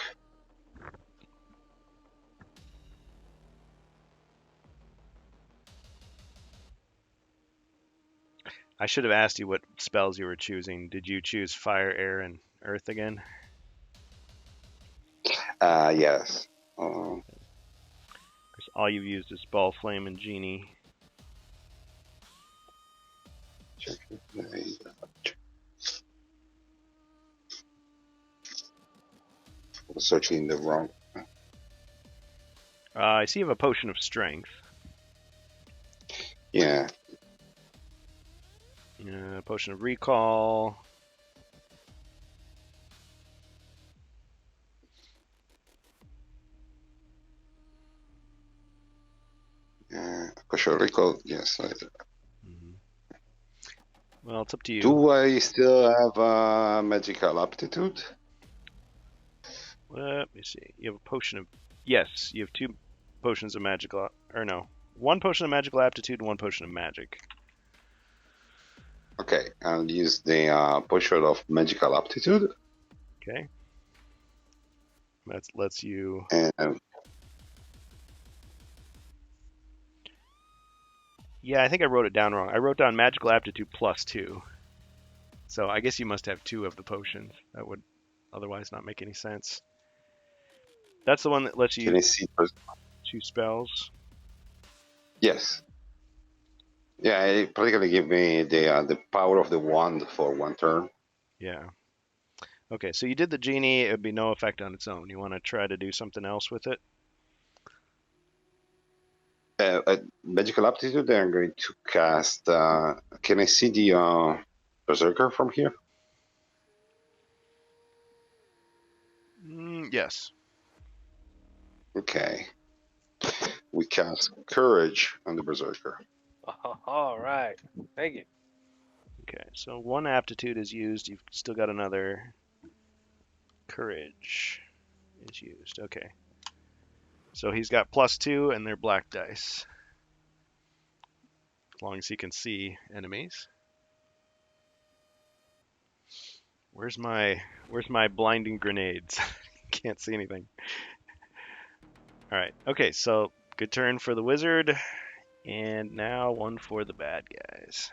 I should have asked you what spells you were choosing. Did you choose fire, air, and earth again?
Yes.
'Cause all you've used is ball, flame, and genie.
Check it. I was searching the wrong.
I see you have a potion of strength.
Yeah.
Potion of recall.
Puerto Rico. Yes.
Mhm. Well, it's up to you.
Do I still have magical aptitude?
Let me see. You have a potion of... Yes, you have 2 potions of magical... Or no. 1 potion of magical aptitude and 1 potion of magic.
Okay, I'll use the potion of magical aptitude.
Okay. That lets you...
And
Yeah, I think I wrote it down wrong. I wrote down magical aptitude plus 2. So I guess you must have 2 of the potions. That would otherwise not make any sense. That's the one that lets
can I
you
see?
2 spells.
Yes. Yeah, it practically give me the power of the wand for 1 turn.
Yeah. Okay, so you did the genie. It would be no effect on its own. You want to try to do something else with it?
Magical aptitude. I'm going to cast. Can I see the berserker from here?
Yes.
Okay. We cast courage on the berserker.
All right. Thank you.
Okay, so one aptitude is used. You've still got another. Courage is used. Okay. So he's got +2, and they're black dice. As long as he can see enemies. Where's my blinding grenades? Can't see anything. All right. Okay, so good turn for the wizard, and now one for the bad guys.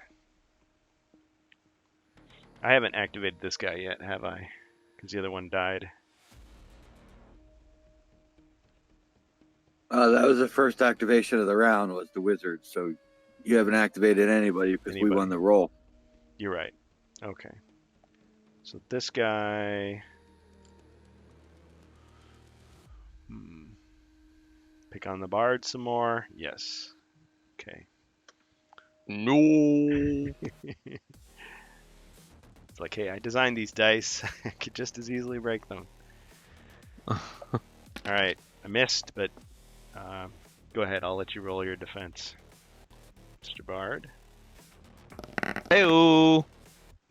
I haven't activated this guy yet, have I? Because the other one died.
That was the first activation of the round, was the wizard. So you haven't activated anybody because we won the roll.
You're right. Okay. So this guy. Pick on the bard some more. Yes. Okay.
No.
It's like, hey, I designed these dice. I could just as easily break them. All right. I missed, but go ahead. I'll let you roll your defense, Mr. Bard.
Hey-o.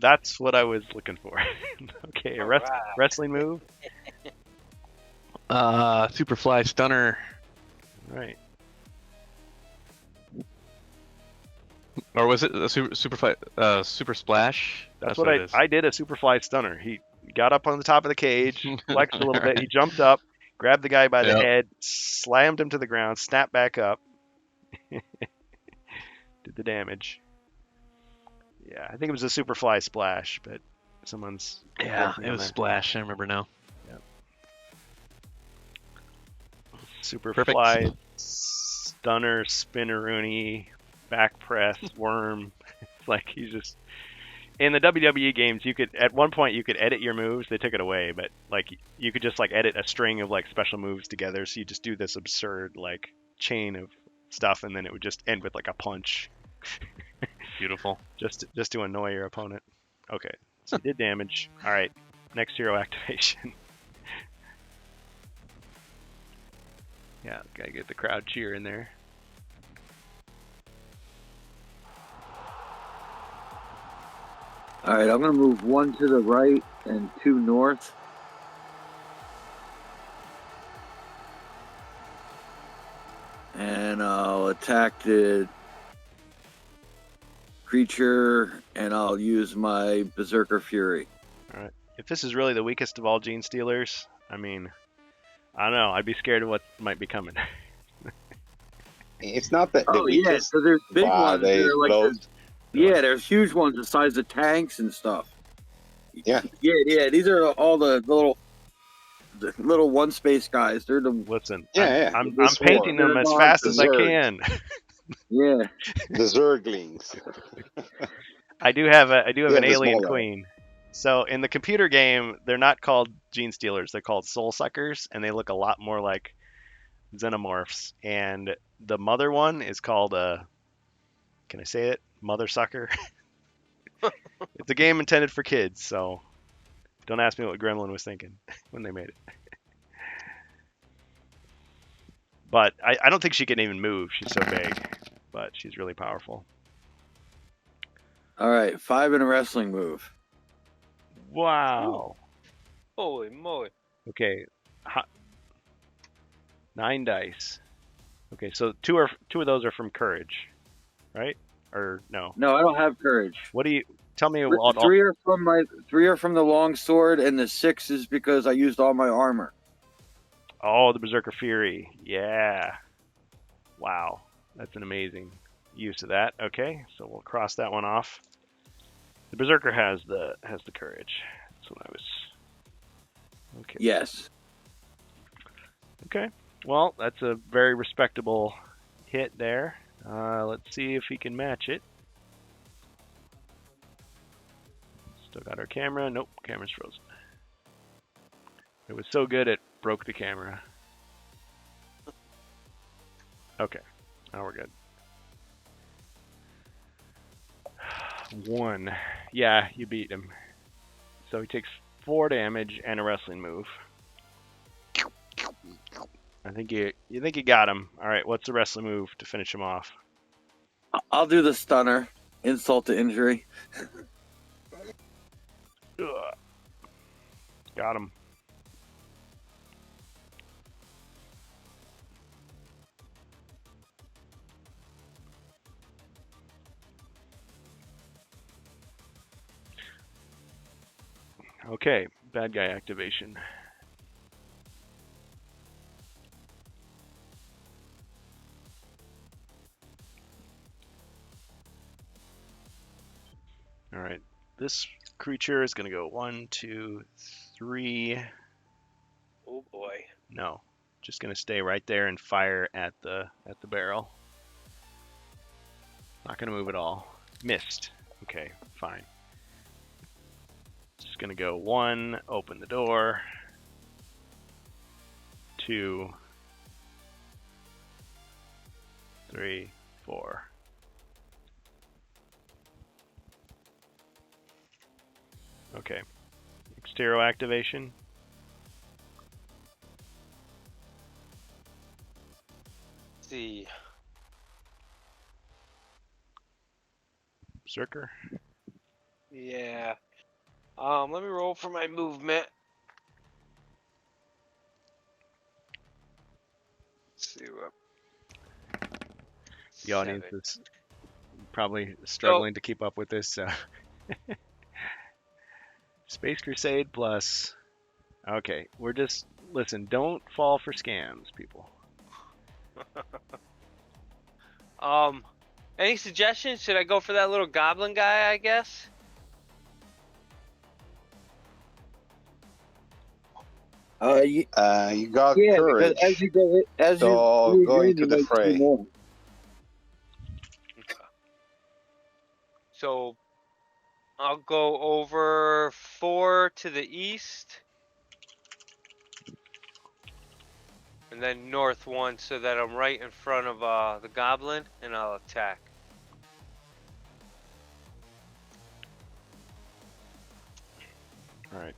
That's what I was looking for. Okay, a
All right.
wrestling move.
Superfly Stunner.
All right.
Or was it a Super Splash?
That's what
it is.
I did. A Superfly Stunner. He got up on the top of the cage, flexed a little bit. He jumped up, grabbed the guy by the head, slammed him to the ground, snapped back up, did the damage. Yeah, I think it was a Superfly Splash, but someone's
Yeah, it was Splash. I remember now.
Yep. Superfly
Perfect.
Stunner, Spinneroonie, back press, worm. It's like he's just in the WWE games. You could at one point you could edit your moves. They took it away, but like you could just like edit a string of like special moves together. So you just do this absurd like chain of stuff, and then it would just end with like a punch.
Beautiful.
Just to annoy your opponent. Okay, so you did damage. All right, next hero activation. Yeah, gotta get the crowd cheer in there.
All right, I'm going to move 1 to the right and 2 north. And I'll attack the creature, and I'll use my Berserker Fury.
All right. If this is really the weakest of all Gene Stealers, I mean, I don't know. I'd be scared of what might be coming.
It's not that.
Oh, yeah, so there's big ones.
They
That are like
explode.
yeah, there's huge ones the size of tanks and stuff.
Yeah.
Yeah. These are all the little one space guys. They're the
Listen,
Yeah, yeah.
I'm
This
painting
war.
them as
They're
fast as I
monsters.
can.
yeah.
The Zerglings.
I do have
Yeah,
an
the
alien
small guy.
queen. So in the computer game, they're not called Gene Stealers. They're called Soul Suckers, and they look a lot more like Xenomorphs. And the mother one is called can I say it? Mother Sucker. It's a game intended for kids, so don't ask me what Gremlin was thinking when they made it. But I don't think she can even move. She's so big, but she's really powerful.
All right, 5 in a wrestling move.
Wow.
Holy moly.
Okay. 9 dice. Okay, so two of those are from courage, right? Or no?
No, I don't have courage.
What do you tell me?
Three are from the long sword, and the 6 is because I used all my armor.
Oh, the Berserker Fury. Yeah. Wow, that's an amazing use of that. Okay, so we'll cross that one off. The Berserker has the courage. That's what I was. Okay.
Yes.
Okay. Well, that's a very respectable hit there. Let's see if he can match it. Still got our camera. Nope, camera's frozen. It was so good it broke the camera. Okay, now we're good. 1. Yeah, you beat him. So he takes 4 damage and a wrestling move. I think you think you got him. All right, what's the wrestling move to finish him off?
I'll do the stunner. Insult to injury.
Ugh. Got him. Okay, bad guy activation. All right, this creature is gonna go 1, 2, 3.
Oh boy.
No, just gonna stay right there and fire at the barrel. Not gonna move at all. Missed. Okay, fine. Just gonna go 1, open the door. 2, 3, 4. Okay. Extero activation.
Let's see.
Berserker.
Yeah. Let me roll for my movement. Let's see what.
The audience
7.
is probably struggling to keep up with this. Space Crusade plus. Okay, we're just listen. Don't fall for scams, people.
Any suggestions? Should I go for that little goblin guy, I guess?
You got
Yeah,
courage.
because as
So
you
go
agree,
into
you
the
make 2
fray.
more.
So I'll go over 4 to the east. And then north 1 so that I'm right in front of the goblin and I'll attack.
All right.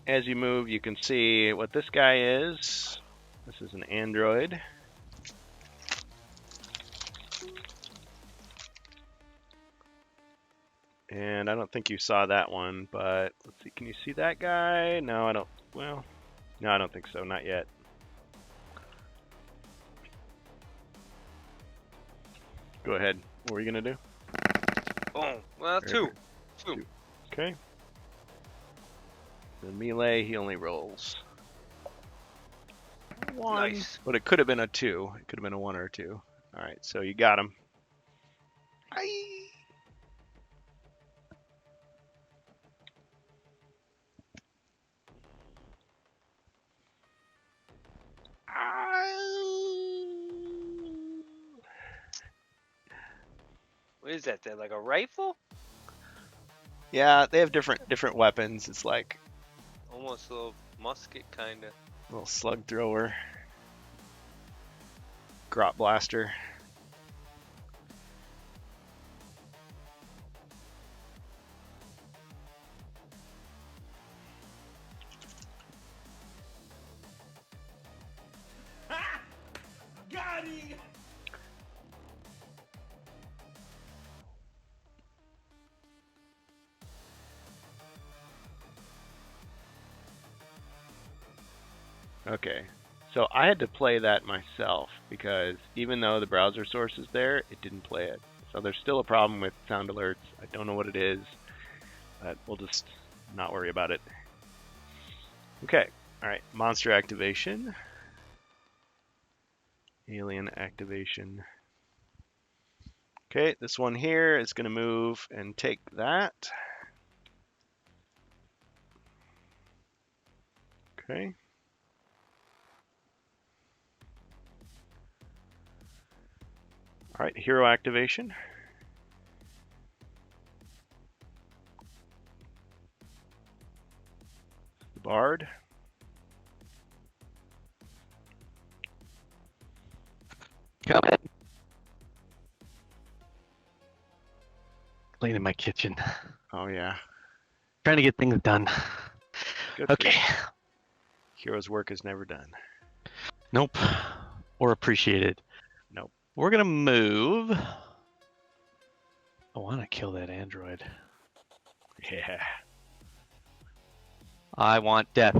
As you move, you can see what this guy is. This is an android. And I don't think you saw that one, but let's see. Can you see that guy? No, I don't. Well, no, I don't think so. Not yet. Go ahead. What were you gonna do?
Boom. Well,
Very
2.
good.
2.
Okay. The melee, he only rolls 1.
Nice.
But it could have been a 2. It could have been a 1 or a 2. All right, so you got him. Aye.
What is that? That like a rifle?
Yeah, they have different weapons. It's like
Almost a little musket kind of.
a little slug thrower, grot blaster.
Got him!
Okay, so I had to play that myself because even though the browser source is there, it didn't play it. So there's still a problem with sound alerts. I don't know what it is, but we'll just not worry about it. Okay, all right, monster activation. Alien activation. Okay, this one here is going to move and take that. Okay. All right, hero activation. The Bard.
Coming. Cleaning my kitchen.
Oh yeah.
Trying to get things done.
Good for
Okay.
you. Hero's work is never done.
Nope. Or appreciated.
Nope.
We're gonna move. I want to kill that android.
Yeah.
I want death.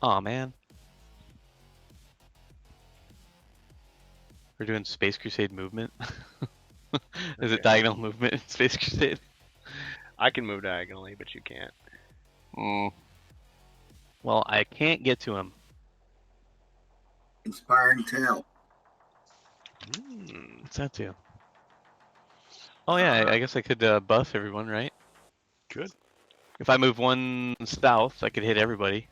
Aw, man. We're doing Space Crusade movement. Is it
Okay.
diagonal movement in Space Crusade?
I can move diagonally, but you can't.
Well, I can't get to him.
Inspiring tale.
Hmm.
What's that do? Oh yeah, I guess I could buff everyone, right?
Good.
If I move one south, I could hit everybody.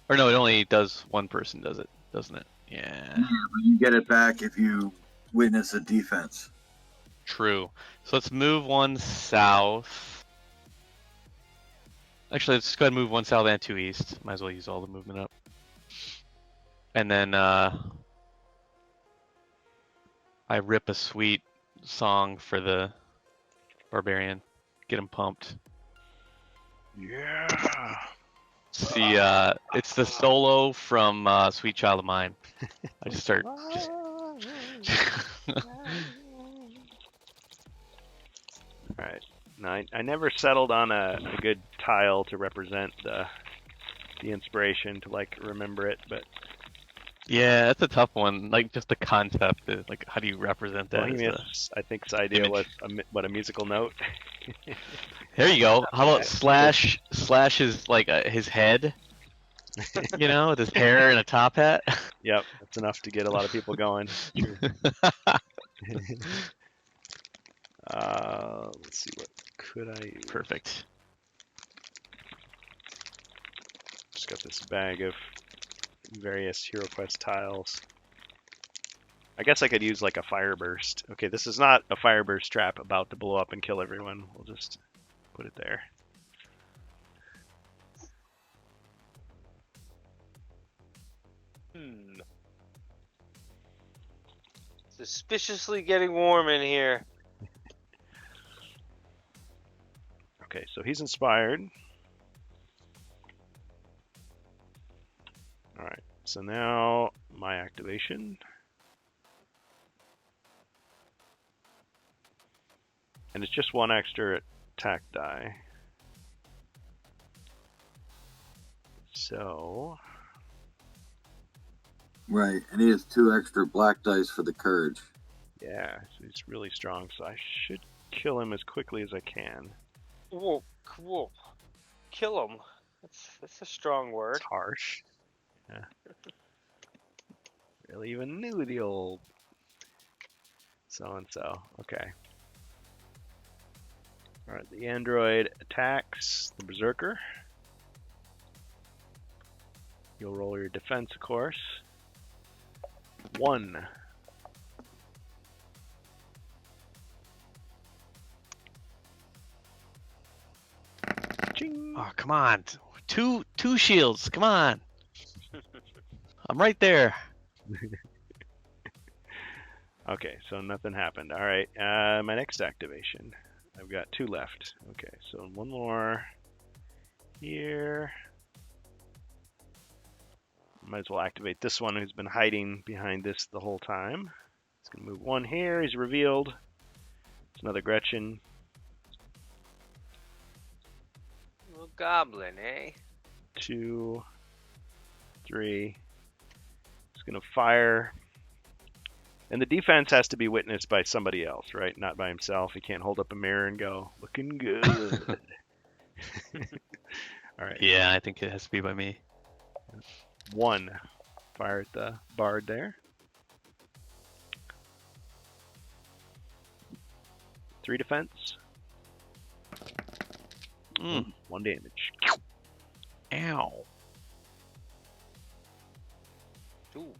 Or no, it only does one person, does it? Doesn't it? Yeah.
Yeah, but you get it back if you witness a defense.
True. So let's move one south. Actually, let's go ahead and move one south and two east. Might as well use all the movement up. And then I rip a sweet song for the barbarian. Get him pumped.
Yeah.
It's the solo from Sweet Child of Mine. I just start.
Alright. Now, I never settled on a good tile to represent the inspiration to like remember it, but
Yeah, that's a tough one. Like just the concept, like how do you represent that?
Bohemius, I think his idea
image.
was what a musical note.
There you go. How about slash is like his head? You know, with his hair and a top hat.
Yep, that's enough to get a lot of people going. True. Let's see, what could I use?
Perfect.
Just got this bag of various Hero Quest tiles. I guess I could use like a fire burst. Okay, this is not a fire burst trap about to blow up and kill everyone. We'll just put it there.
Suspiciously getting warm in here.
Okay, so he's inspired. Alright, so now my activation. And it's just one extra attack die. So,
Right, and he has 2 extra black dice for the courage.
yeah, so he's really strong, so I should kill him as quickly as I can.
Whoa, whoa. Kill him. That's a strong word.
It's harsh. Yeah. Really even knew the old so-and-so. Okay. Alright, the android attacks the berserker. You'll roll your defense, of course. 1. Ching.
Oh, come on. Two shields. Come on. I'm right there.
Okay, so nothing happened. Alright, my next activation. I've got 2 left. Okay, so one more here. Might as well activate this one who's been hiding behind this the whole time. He's going to move 1 here. He's revealed. It's another Gretchen.
Little goblin, eh?
2, 3. He's going to fire. And the defense has to be witnessed by somebody else, right? Not by himself. He can't hold up a mirror and go, looking good. All right.
Yeah, I think it has to be by me.
1. Fire at the bard there. 3 defense. 1 damage.
Ow.
Ooh.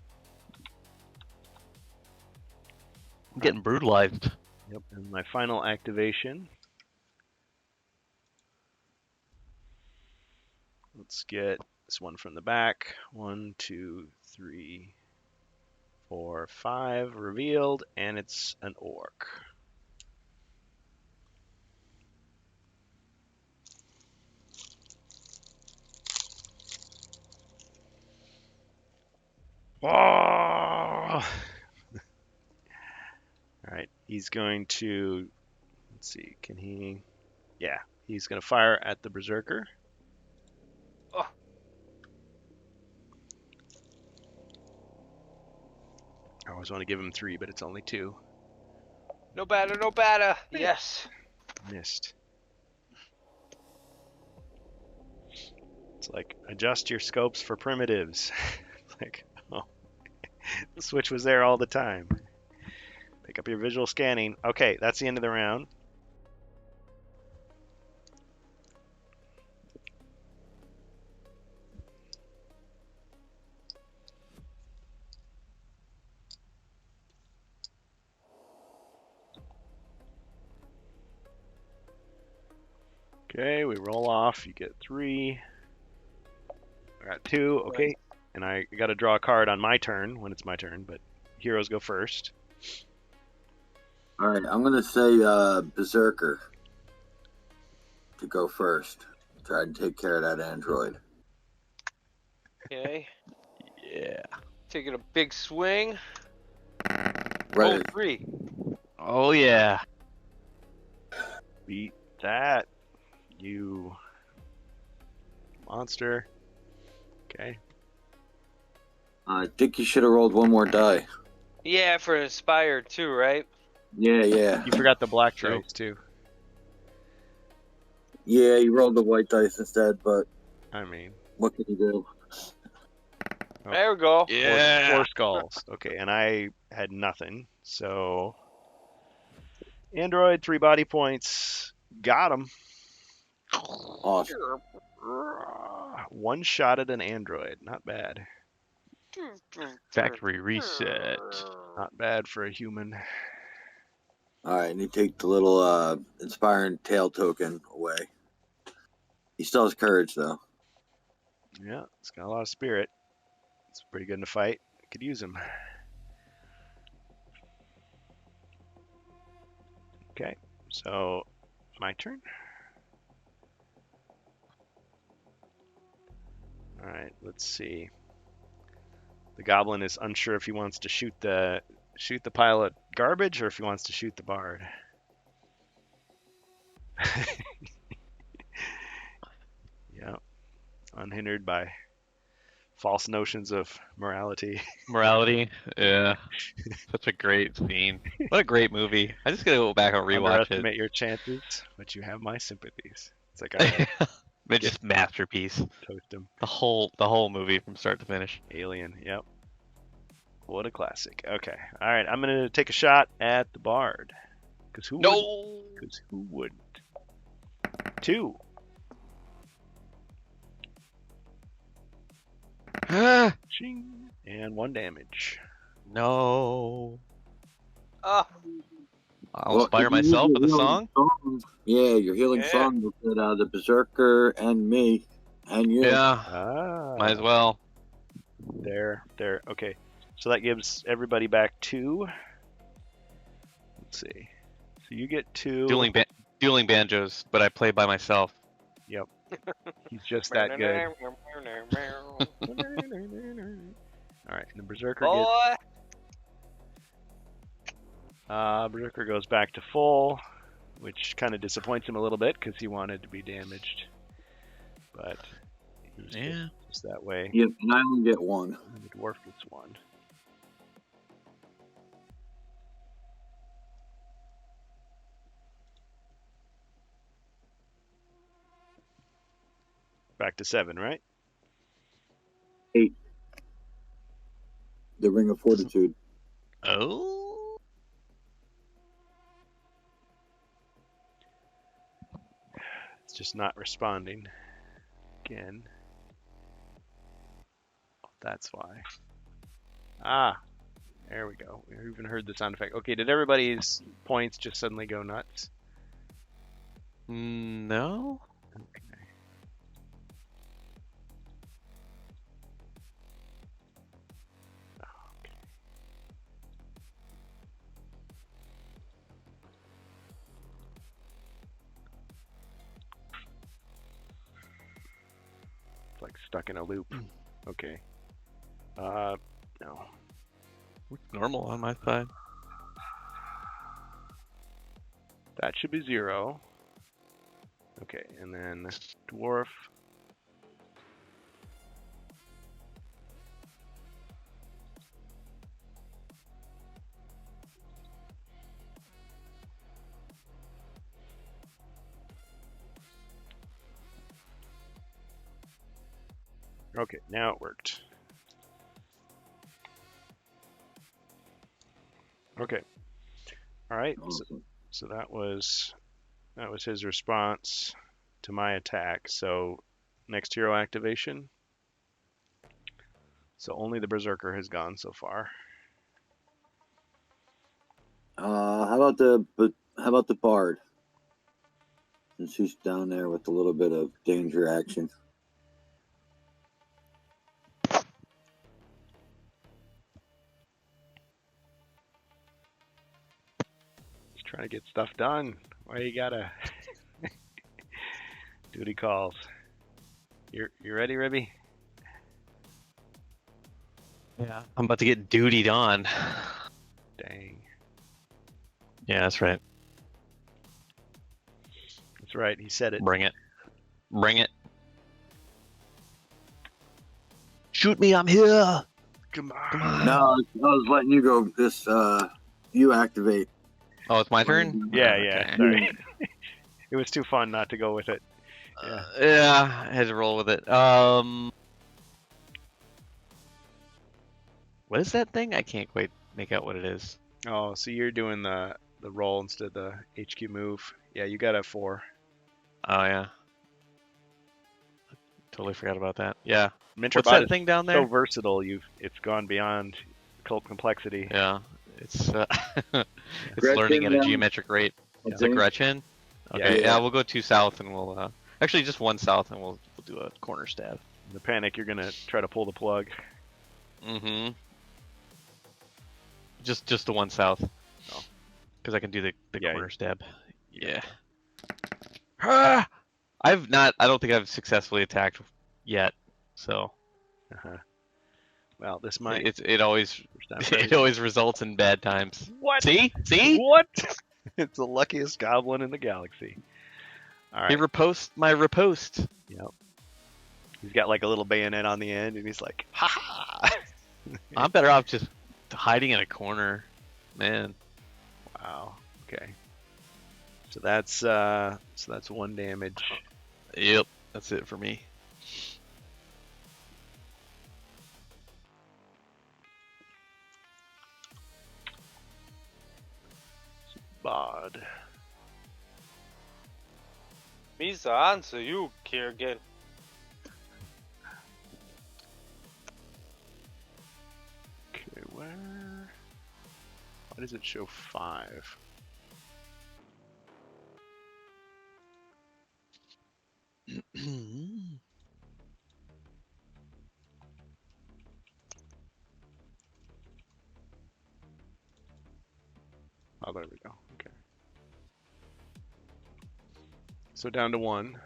I'm getting brutalized.
Yep. And my final activation. Let's get this one from the back. 1, 2, 3, 4, 5 revealed, and it's an orc. Oh! All right, he's going to, let's see, can he, yeah, he's going to fire at the Berserker.
Oh.
I always want to give him 3, but it's only 2.
No batter, no batter. Yes.
Missed. It's like, adjust your scopes for primitives. Like, oh, the switch was there all the time. Pick up your visual scanning. Okay, that's the end of the round. Okay, we roll off. You get 3. I got 2. Okay, and I got to draw a card on my turn when it's my turn, but heroes go first.
All right, I'm gonna say Berserker to go first. Try and take care of that android.
Okay.
Yeah.
Taking a big swing.
Right.
Oh, 3.
Oh yeah.
Beat that, you monster. Okay.
I think you should have rolled one more die.
Yeah, for inspired too, right?
Yeah.
You forgot the black
True.
dice too.
Yeah, you rolled the white dice instead, but
I mean,
what can you do?
Oh.
There we go.
Yeah.
4 skulls. Okay, and I had nothing, so android 3 body points. Got him.
Awesome.
One shot at an android. Not bad.
Factory reset.
Not bad for a human.
All right, and you take the little inspiring tail token away. He still has courage, though.
Yeah, it's got a lot of spirit. It's pretty good in a fight. Could use him. Okay, so my turn. All right, let's see. The goblin is unsure if he wants to shoot the pile of garbage or if he wants to shoot the bard. Yeah, unhindered by false notions of morality.
Morality. Yeah. Such a great scene. What a great movie. I just gotta go back and rewatch it.
Underestimate your chances, but you have my sympathies. It's like I
It's just masterpiece.
toast him.
The whole movie from start to finish.
Alien. Yep. What a classic. Okay. All right. I'm gonna take a shot at the bard. Cause who?
No.
Because who wouldn't? 2. Ching. And 1 damage.
No.
Oh,
I'll inspire myself with a song.
Yeah, your healing
Yeah.
song will get the Berserker and me and you.
Yeah.
Ah.
Might as well.
There. Okay. So that gives everybody back 2. Let's see. So you get 2.
Dueling banjos, but I play by myself.
He's just that good. All right. And the Berserker gets.
Boy.
Berserker goes back to full, which kind of disappoints him a little bit because he wanted to be damaged. But he's just that way.
Yeah, and I only get 1.
And the dwarf gets 1. Back to 7, right?
8. The Ring of Fortitude.
Oh.
It's just not responding. Again. That's why. Ah, there we go. We even heard the sound effect. Okay, did everybody's points just suddenly go nuts?
No.
Okay. like stuck in a loop. Okay. No.
Normal on my side.
That should be 0. Okay, and then dwarf. Okay, now it worked. Okay. All right. So that was his response to my attack. So next hero activation. So only the Berserker has gone so far.
How about the Bard? Since he's down there with a little bit of danger action.
Just trying to get stuff done. Why you gotta duty calls. You ready, Ribby?
Yeah. I'm about to get dutied on.
Dang.
Yeah, that's right.
That's right. He said it.
Bring it. Bring it. Shoot me, I'm here.
Come
Come
on.
on.
No, I was letting you go. This you activate.
Oh, it's my turn?
Yeah,
Okay.
yeah. Sorry. It was too fun not to go with it.
Yeah, I had to roll with it. What is that thing? I can't quite make out what it is.
Oh, so you're doing the roll instead of the HQ move. Yeah, you got a 4.
Oh yeah. Totally forgot about that. Yeah. What's
Mintrabot
that
is
thing down
so
there?
versatile. It's gone beyond cult complexity.
Yeah. It's it's
Gretchen,
learning at a geometric rate. Is it Gretchen? Okay.
Yeah.
Yeah, we'll go 2 south and we'll actually just 1 south and we'll do a corner stab.
In the panic, you're gonna try to pull the plug.
Mm-hmm. Just the 1 south.
Oh.
Because I can do the
Yeah,
corner stab. Yeah. Ah! I don't think I've successfully attacked yet. So
Uh-huh. Well, this might.
it always
first time for
it
everything.
always results in bad times.
What?
See?
What? It's the luckiest goblin in the galaxy. All
He
right.
riposte my riposte.
Yep. He's got like a little bayonet on the end, and he's like, "Ha ha!"
I'm better off just hiding in a corner, man.
Wow. Okay. So that's 1 damage.
Yep, that's it for me.
Bod.
Misa, answer you, Kirgin.
Okay, where? Why does it show 5? Oh, there we go. Okay. So down to 1.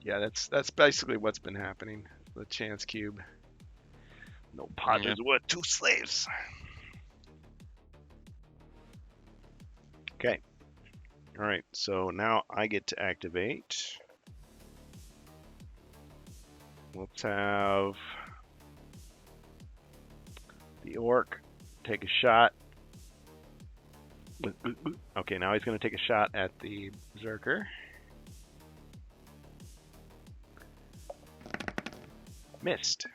Yeah, that's basically what's been happening. The chance cube. No pot is worth 2 slaves. Okay. All right. So now I get to activate. Let's have the orc take a shot. Okay, now he's going to take a shot at the berserker. Missed.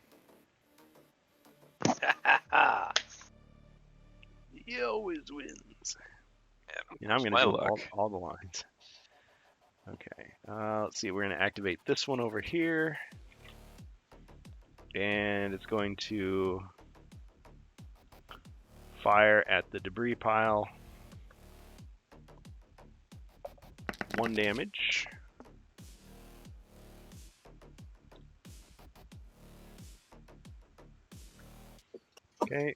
He always wins. And I'm going to
my
do
luck.
all the lines. Okay. Let's see. We're going to activate this one over here. And it's going to fire at the debris pile. 1 damage. Okay.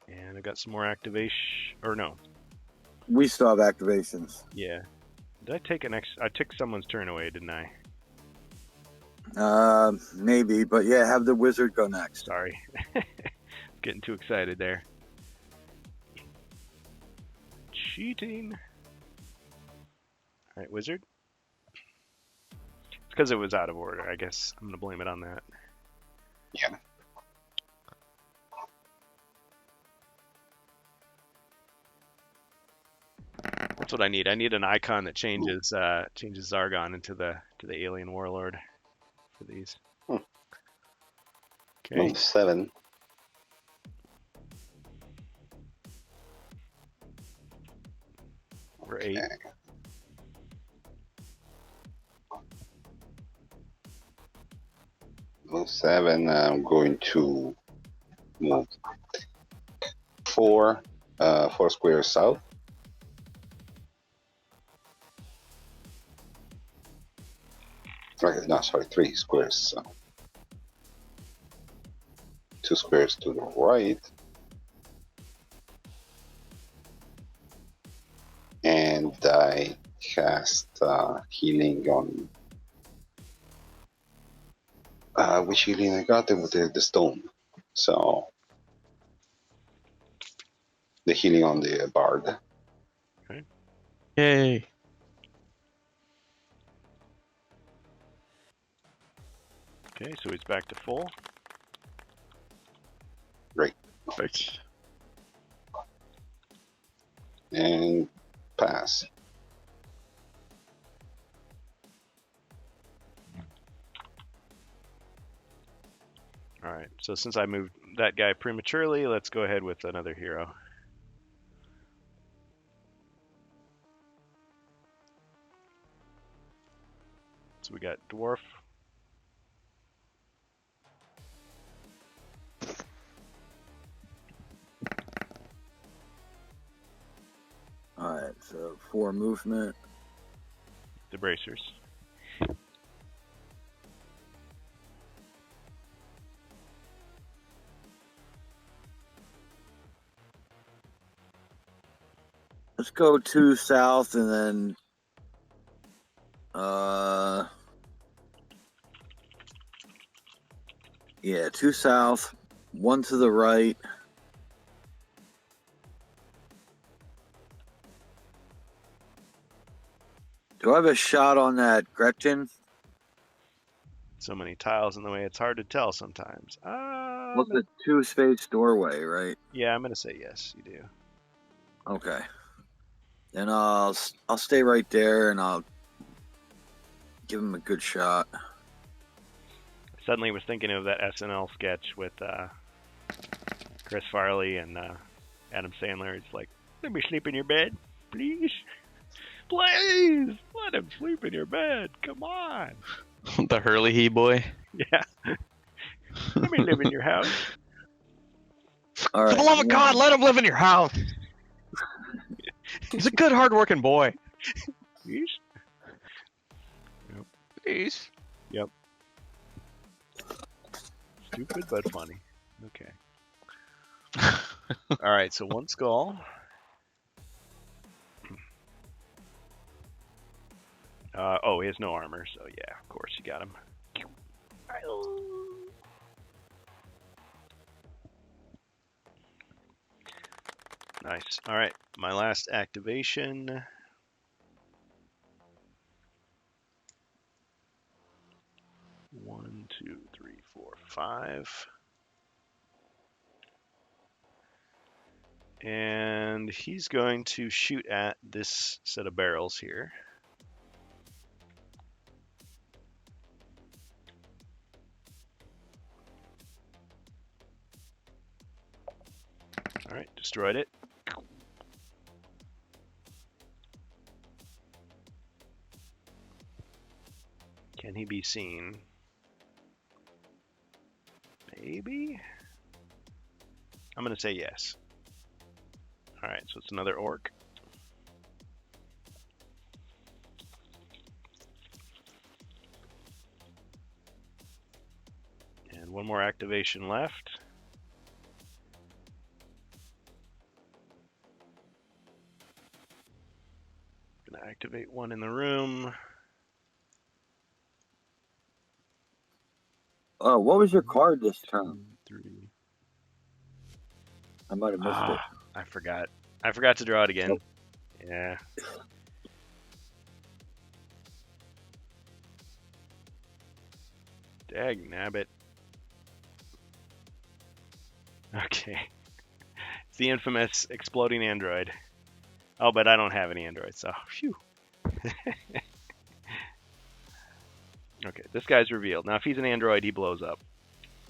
And I got some more activation. Or no.
We still have activations.
Yeah. Did I take an I took someone's turn away, didn't I?
Maybe, but yeah, have the wizard go next.
Sorry. Getting too excited there. Cheating. Alright, wizard. It's because it was out of order, I guess. I'm going to blame it on that.
Yeah.
That's what I need. I need an icon that changes changes Zargon into the alien warlord for these. Okay.
Move 7.
We're 8.
Okay. Move 7. I'm going to move 4 squares south. Okay, no, sorry, 3 squares south. 2 squares to the right. And I cast healing on which healing I got them with the stone. So the healing on the bard.
Yay.
Okay, so he's back to full.
Perfect.
And pass.
Alright, so since I moved that guy prematurely, let's go ahead with another hero. So we got Dwarf.
Alright, so 4 movement.
The bracers.
Let's go 2 south and then yeah, 2 south, 1 to the right. Do I have a shot on that Gretchen?
So many tiles in the way, it's hard to tell sometimes.
What's the 2-space doorway, right?
Yeah, I'm gonna say yes, you do.
Okay. Then I'll stay right there and I'll give him a good shot.
Suddenly was thinking of that SNL sketch with Chris Farley and Adam Sandler. It's like, let me sleep in your bed, please. Please, let him sleep in your bed. Come on.
The Hurley He boy.
Yeah. Let me live in your house.
All right.
For the love of God, let him live in your house. He's a good, hard-working boy.
Please.
Please.
Yep. Stupid but funny. Okay. All right, so 1 skull. Oh, he has no armor, so yeah, of course you got him. Nice. All right, my last activation. One, two, three, four, 5. And he's going to shoot at this set of barrels here. All right, destroyed it. Can he be seen? Maybe? I'm going to say yes. All right, so it's another orc. And 1 more activation left. Gonna activate one in the room.
What was your card this turn?
3.
I might have missed it.
I forgot. I forgot to draw it again.
Nope.
Yeah. Dag nabbit. Okay. It's the infamous exploding android. Oh, but I don't have any androids, so phew. Okay, this guy's revealed. Now, if he's an android, he blows up.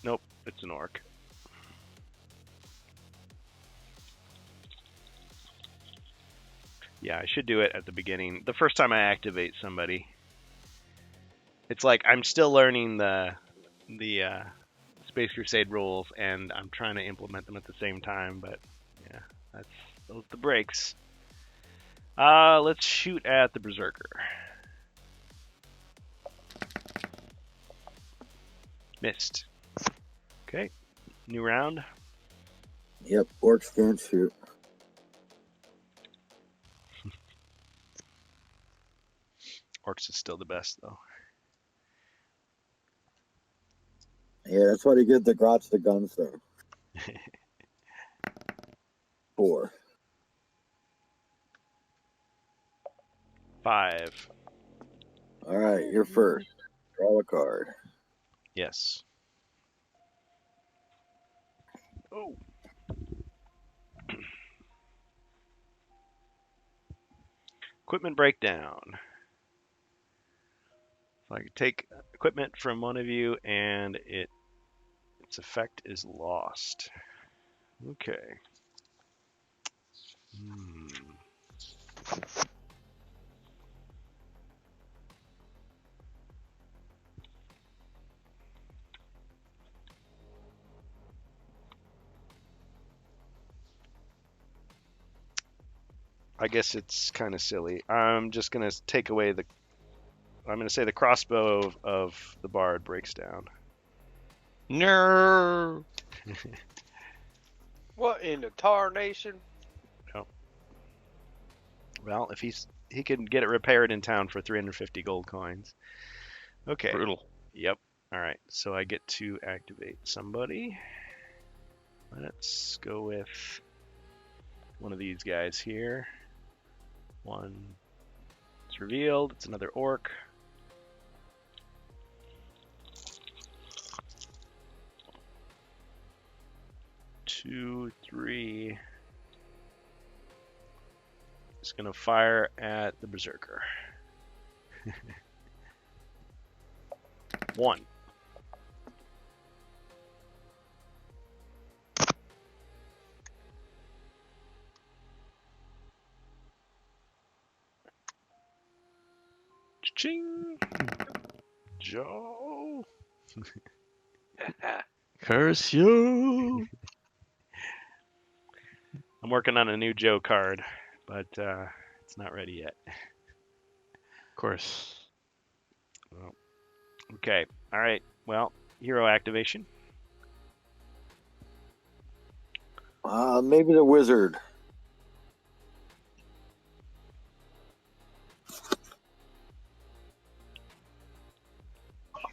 Nope, it's an orc. Yeah, I should do it at the beginning. The first time I activate somebody. It's like I'm still learning the Space Crusade rules, and I'm trying to implement them at the same time, but yeah, those are the breaks. Let's shoot at the Berserker. Missed. Okay, new round.
Yep, orcs can't shoot.
Orcs is still the best, though.
Yeah, that's why they give the Grots the guns, though. 4.
5.
All right, you're first. Draw a card.
Yes. Oh. Equipment breakdown. So I could take equipment from one of you and its effect is lost. Okay. I guess it's kind of silly. I'm just going to take away the... I'm going to say the crossbow of the bard breaks down.
No.
What in the tarnation?
Well, if he can get it repaired in town for 350 gold coins. Okay.
Brutal.
Yep. All right. So I get to activate somebody. Let's go with one of these guys here. One. It's revealed. It's another orc. Two, 3. Just gonna fire at the Berserker. 1. Ching. Joe.
Curse you.
I'm working on a new Joe card, but it's not ready yet.
Of course.
Well, okay. All right. Well, hero activation.
Maybe the wizard.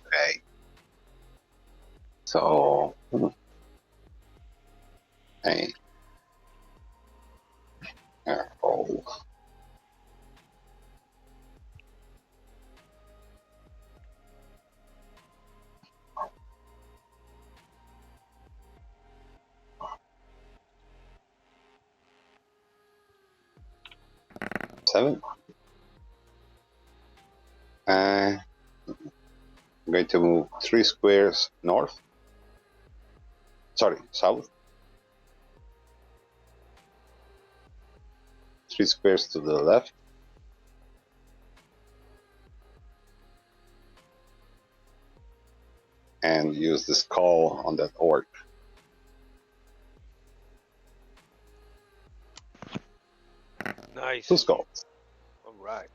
Okay. So, hey, oh, seven. I'm going to move 3 squares north. Sorry, south. 3 squares to the left. And use this call on that orc.
Nice.
2 skulls.
All right.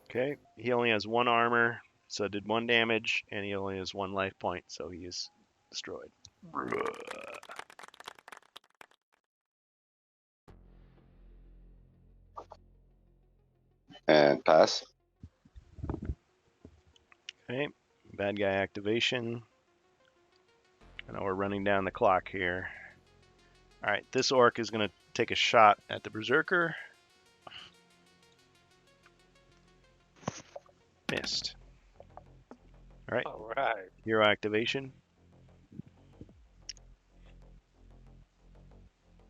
Okay. He only has 1 armor, so it did 1 damage, and he only has 1 life point, so he is destroyed.
and pass.
Okay, bad guy activation. I know we're running down the clock here. All right, this orc is going to take a shot at the berserker. Missed. All right,
All right.
hero activation.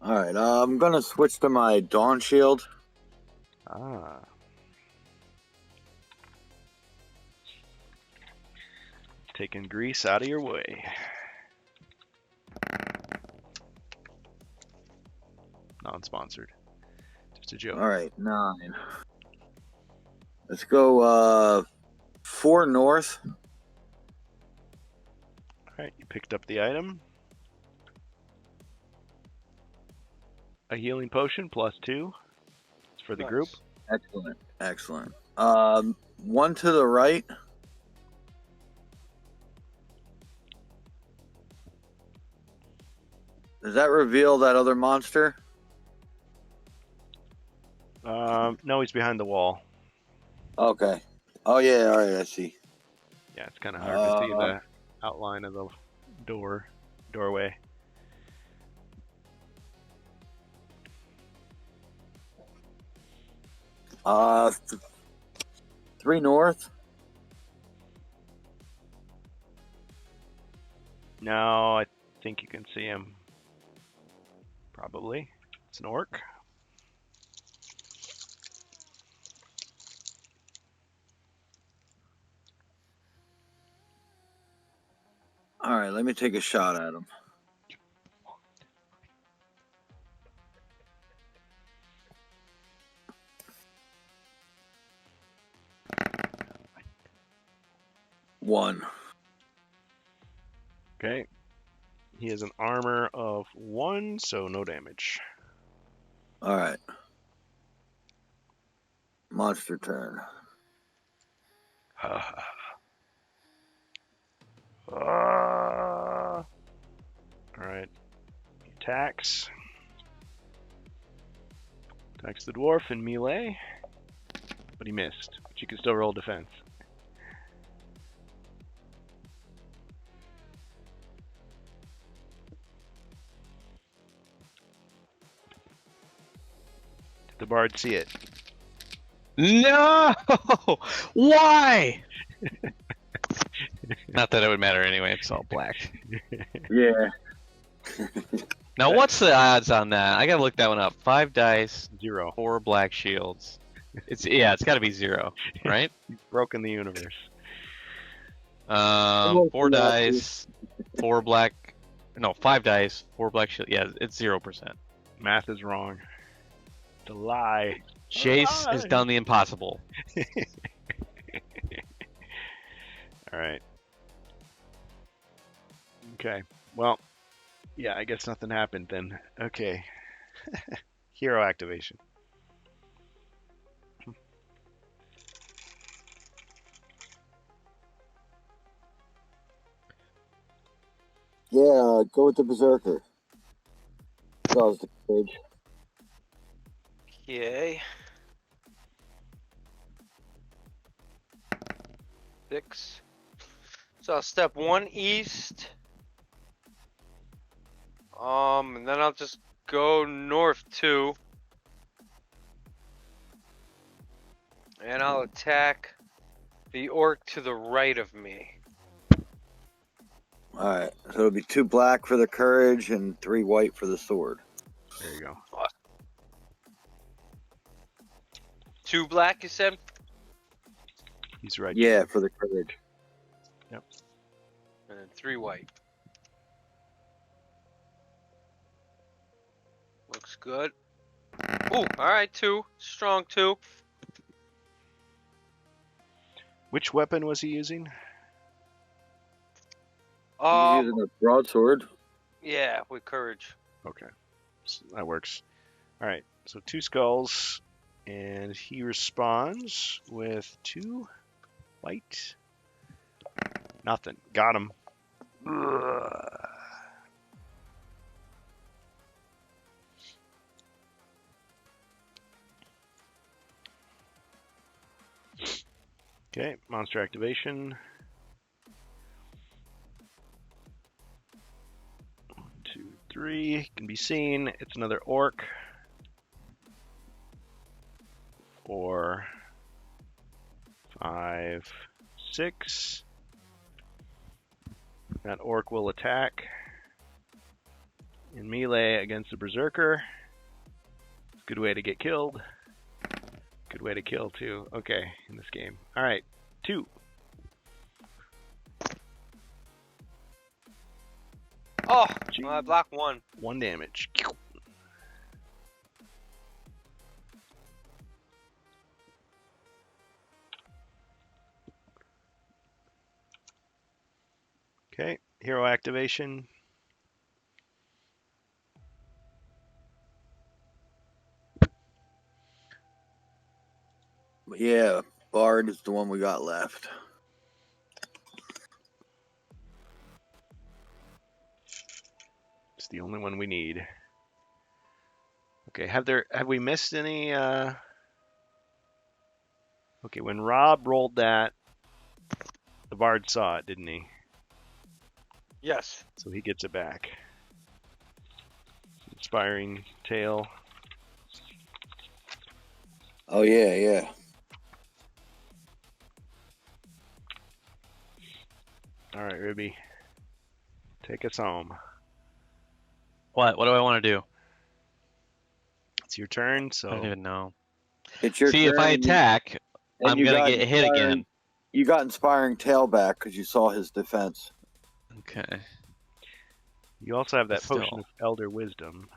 All right, I'm gonna switch to my Dawn Shield.
Ah. Taking grease out of your way. Non-sponsored. Just a joke.
All right, 9. Let's go 4 north.
All right, you picked up the item. A healing potion +2. It's for the
Nice.
group.
Excellent, excellent. 1 to the right. Does that reveal that other monster?
No, he's behind the wall.
Okay. Oh yeah, all right, I see.
Yeah, it's kind of hard to see the outline of the doorway.
Uh, 3 north.
No, I think you can see him. Probably. It's an orc.
All right, let me take a shot at him. One.
Okay. He has an armor of 1, so no damage.
All right. Monster turn.
Alright. He attacks. Attacks the dwarf in melee. But he missed. But you can still roll defense. Did the bard see it?
No! Why? Not that it would matter anyway. It's all black.
Yeah.
Now, what's the odds on that? I gotta look that one up. 5 dice,
0.
4 black shields. It's got to be 0, right?
Broken the universe.
4 dice, 4 black. No, 5 dice, 4 black shield. Yeah, it's 0%.
Math is wrong. It's a lie.
Chase has done the impossible.
Alright. Okay. Well, yeah, I guess nothing happened then. Okay. Hero activation.
Yeah, go with the Berserker. That was the page.
Okay. 6. So I'll step 1 east. And then I'll just go north 2. And I'll attack the orc to the right of me.
All right, so it'll be 2 black for the courage and 3 white for the sword.
There you go.
2 black, you said?
He's right.
Yeah, for the courage.
And then 3 white. Looks good. Ooh, alright, 2. Strong 2.
Which weapon was he using?
He's using a broadsword.
Yeah, with courage.
Okay. So that works. Alright, so 2 skulls. And he responds with 2 white. Nothing. Got him. Ugh. Okay, monster activation. 1, 2, 3 can be seen. It's another orc. 4, 5, 6. That orc will attack in melee against the berserker. Good way to get killed. Good way to kill too. Okay, in this game. All right, 2.
Oh, well, I blocked 1.
1 damage. Okay, hero activation.
Yeah, Bard is the one we got left.
It's the only one we need. Okay, have we missed any Okay, when Rob rolled that, the Bard saw it, didn't he?
Yes.
So he gets it back. Inspiring Tale.
Oh yeah, yeah.
All right, Ruby. Take us home.
What? What do I want to do?
It's your turn,
I don't
so
even know.
It's your
See,
turn.
if I attack,
and
I'm
you
gonna
got
get hit
inspiring-
again.
You got inspiring tail back because you saw his defense.
Okay.
you also have that
Still.
potion of Elder Wisdom.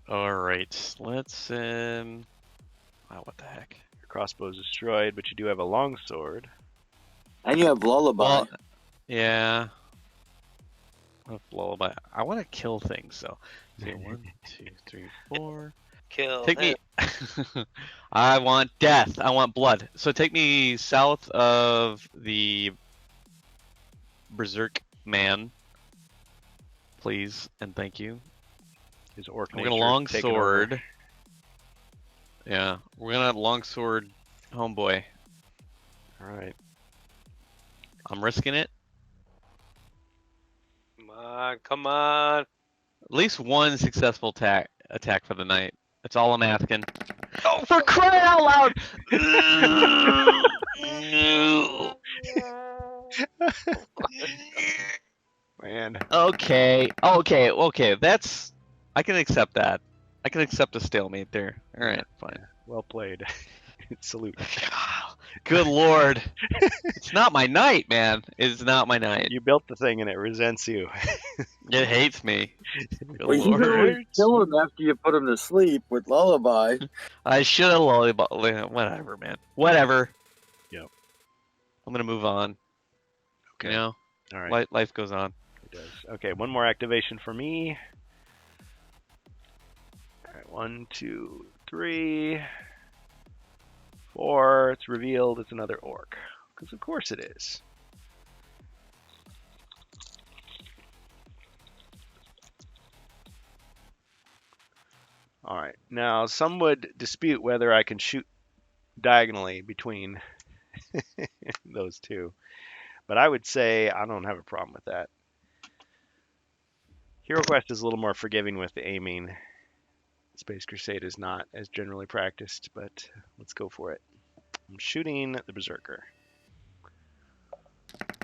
All right. Let's wow, what the heck?
Your crossbow is destroyed, but you do have a long sword.
And you have lullaby.
Well, yeah. Lullaby. I want to kill things, so. See, 1, 2, 3, 4.
Kill.
Take me. I want death. I want blood. So take me south of the Berserk man, please, and thank you.
His orc
We're gonna
nature
long
taken over.
sword. Yeah, we're gonna long sword, homeboy.
All right.
I'm risking it.
Come on, come on.
At least one successful attack for the night. That's all I'm asking. Oh, for crying out loud! No.
Man,
Okay. That's. I can accept that. I can accept a stalemate there. All right, fine.
well played. Salute.
Good lord. It's not my night, man. It's not my night.
You built the thing and it resents you.
It hates me. Good
Well, you
lord.
can always kill him after you put him to sleep with lullaby.
I should have lollipop. Whatever, man. Whatever.
Yep.
I'm gonna move on.
Okay.
You know,
All right.
life goes on.
It does. Okay, one more activation for me. All right, 1, 2, 3, 4. It's revealed it's another orc. Because of course it is. All right. Now, some would dispute whether I can shoot diagonally between those two. But I would say I don't have a problem with that. Hero Quest is a little more forgiving with the aiming. Space Crusade is not as generally practiced, but let's go for it. I'm shooting the Berserker.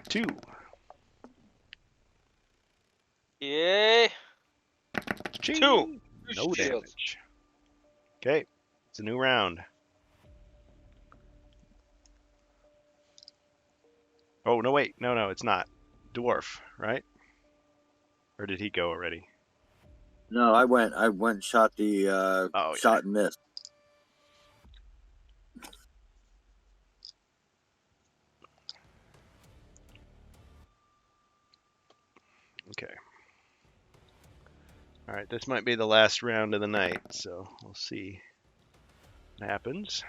2.
Yay.
Ching!
2.
No
Shields.
damage. Okay, it's a new round. Oh, no, wait. No, it's not. Dwarf, right? Or did he go already?
No, I went and shot the
Oh,
shot and missed.
Okay. All right, this might be the last round of the night, so we'll see what happens.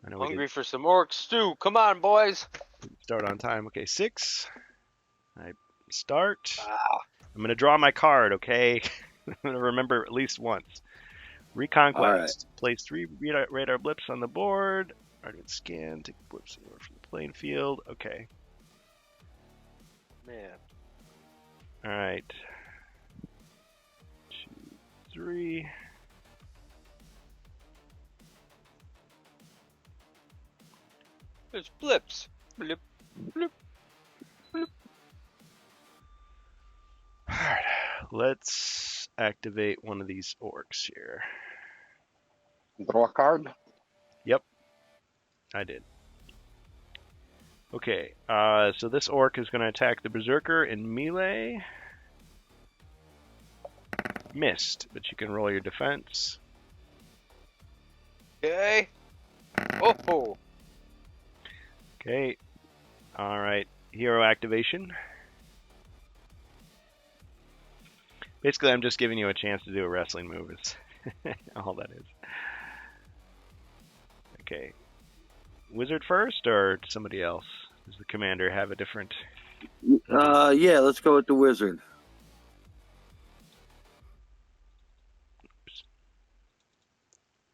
I know we
Hungry for some orc stew. Come on, boys.
didn't start on time. Okay, 6. I start.
Wow.
I'm gonna draw my card, okay? I'm gonna remember at least once. Reconquest. Place 3 radar blips on the board. Target scan. Take blips anywhere from the playing field. Okay.
Man.
All right. 2, 3.
There's blips. Blip, blip.
All right. Let's activate one of these orcs here.
Draw a card.
I did. Okay, so this orc is going to attack the berserker in melee. Missed, but you can roll your defense.
Okay. Oh.
Okay. All right. Hero activation. Basically, I'm just giving you a chance to do a wrestling move. Is all that is. Okay. Wizard first, or somebody else? Does the commander have a different?
Yeah, let's go with the wizard.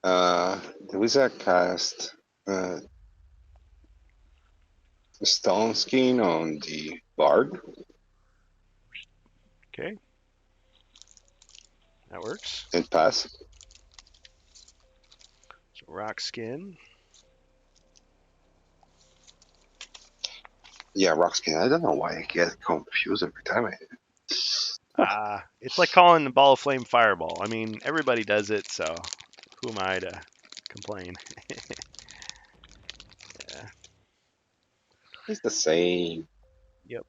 The wizard cast Stone Skin on the bard.
Okay. That works.
And pass.
So rock skin.
Yeah, rock skin. I don't know why I get confused every time
It's like calling the ball of flame fireball. I mean, everybody does it, so who am I to complain? Yeah.
It's the same.
Yep.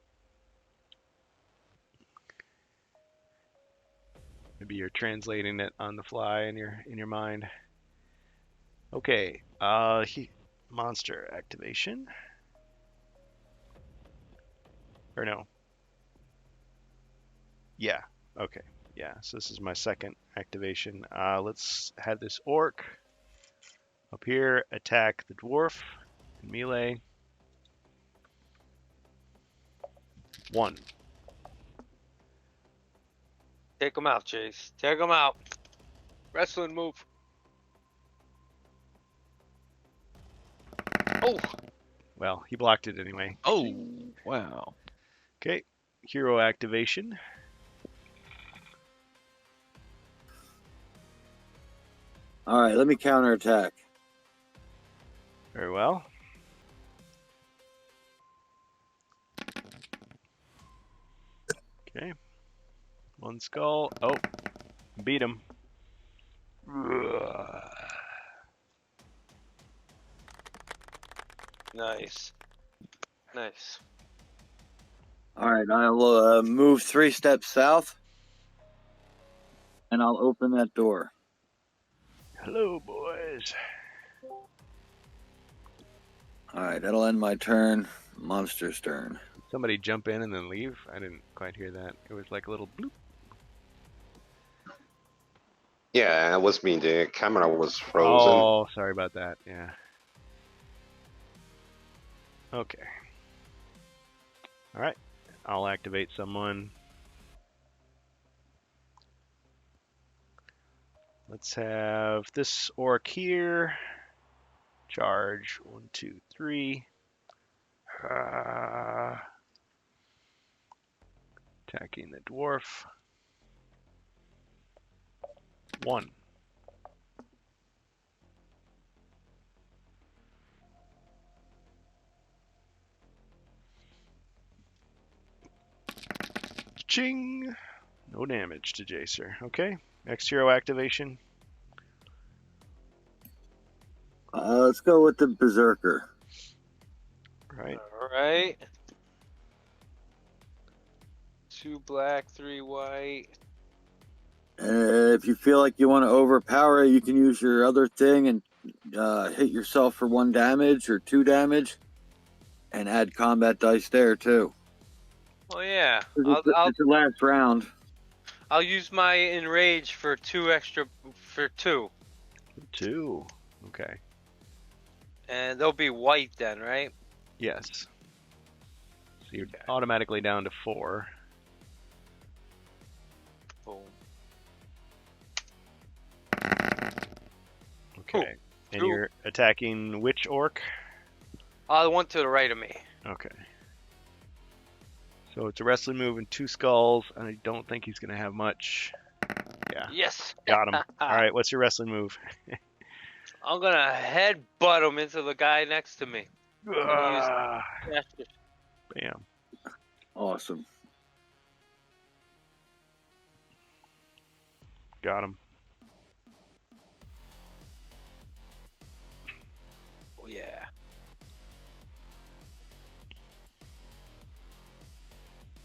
Maybe you're translating it on the fly in your mind. Okay. Monster activation. Or no. Yeah. Okay. Yeah. So this is my second activation. Let's have this orc up here attack the dwarf in melee. 1.
Take him out, Chase. Take him out. Wrestling move. Oh.
Well, he blocked it anyway.
Oh, wow.
Okay. Hero activation.
All right, let me counterattack.
Very well. Okay. 1 skull. Oh, beat him.
Nice. Nice.
All right, I'll move 3 steps south, and I'll open that door.
Hello, boys.
All right, that'll end my turn. Monster's turn.
Somebody jump in and then leave? I didn't quite hear that. It was like a little bloop.
Yeah, it was me. The camera was frozen.
Oh, sorry about that. Yeah. Okay. All right. I'll activate someone. Let's have this orc here. Charge. 1, 2, 3. Attacking the dwarf. 1. Ching! No damage to Jacer. Okay. Next hero activation.
Let's go with the berserker.
Right.
All right. 2 black, 3 white.
If you feel like you want to overpower it, you can use your other thing and hit yourself for 1 damage or 2 damage, and add combat dice there too.
Oh yeah.
It's the last round.
I'll use my enrage for 2 extra for 2.
2. Okay.
And they'll be white then, right?
Yes. So you're automatically down to 4. attacking which orc?
The one to the right of me.
Okay. So it's a wrestling move and 2 skulls. I don't think he's going to have much. Yeah,
Yes.
got him. All right, what's your wrestling move?
I'm gonna headbutt him into the guy next to me.
Ah,
Yes.
bam.
Awesome.
Got him.
Oh yeah.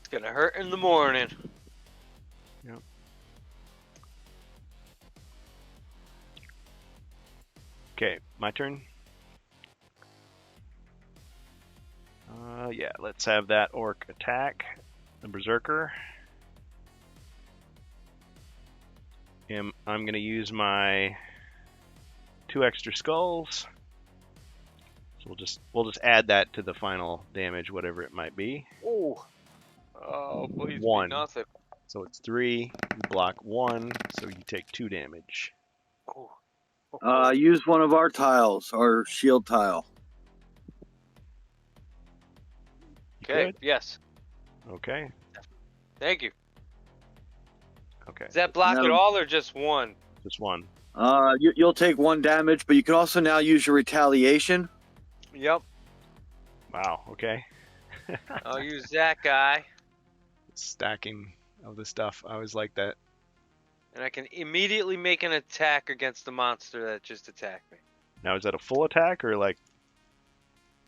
It's gonna hurt in the morning.
Okay, my turn. Yeah, let's have that orc attack the berserker. I'm going to use my 2 extra skulls. So we'll just add that to the final damage, whatever it might be.
Oh. Oh, please be
1.
nothing.
So it's 3. You block 1, so you take 2 damage.
Oh.
Use one of our tiles, our shield tile.
Okay.
Good?
Yes.
Okay.
Thank you.
Okay.
Does that block
No.
it all or just one?
Just 1.
You'll take 1 damage, but you can also now use your retaliation.
Yep.
Wow. Okay.
I'll use that guy,
Stacking of the stuff. I always like that.
and I can immediately make an attack against the monster that just attacked me.
Now, is that a full attack or like?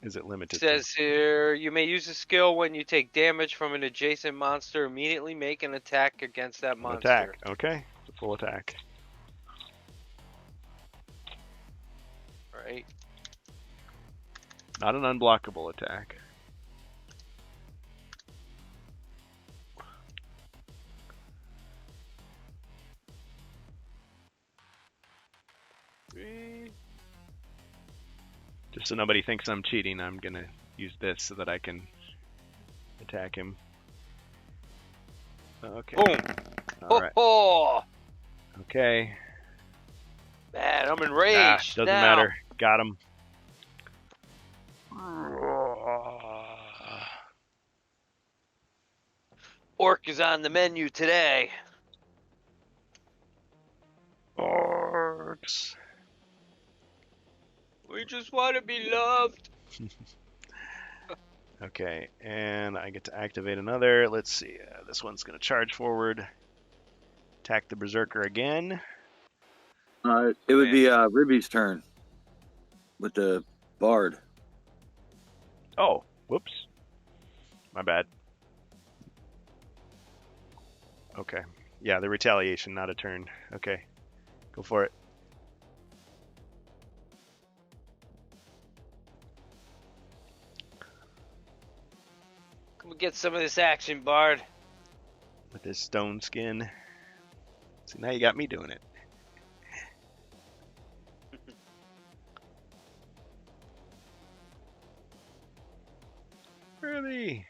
Is it
It
limited?
says here, you may use a skill when you take damage from an adjacent monster. Immediately make an attack against that
to
monster.
attack? Okay. It's a full attack.
Right.
Not an unblockable attack. Just so nobody thinks I'm cheating, I'm gonna use this so that I can attack him. Okay.
Boom.
All right.
Oh,
Okay.
man, I'm
Ah,
enraged.
doesn't
now.
matter. Got him.
Orc is on the menu today.
Orcs.
We just want to be loved.
Okay, and I get to activate another. Let's see. This one's going to charge forward. Attack the berserker again.
It would be Ribby's turn with the bard.
Oh, whoops. My bad. Okay. Yeah, the retaliation, not a turn. Okay. Go for it.
Come and get some of this action, Bard.
With this stone skin. See, now you got me doing it. Really?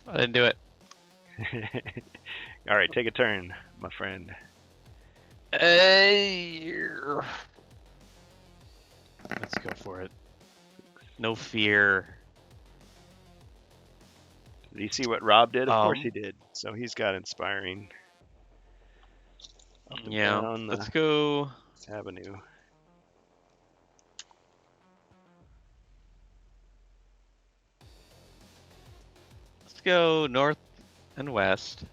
I didn't do it.
All right, take a turn, my friend.
Let's go for it. No fear.
Did you see what Rob did? Of course
Um,
he did. So he's got inspiring. Up and
Yeah.
down
Let's
the
go.
avenue.
Let's go north and west.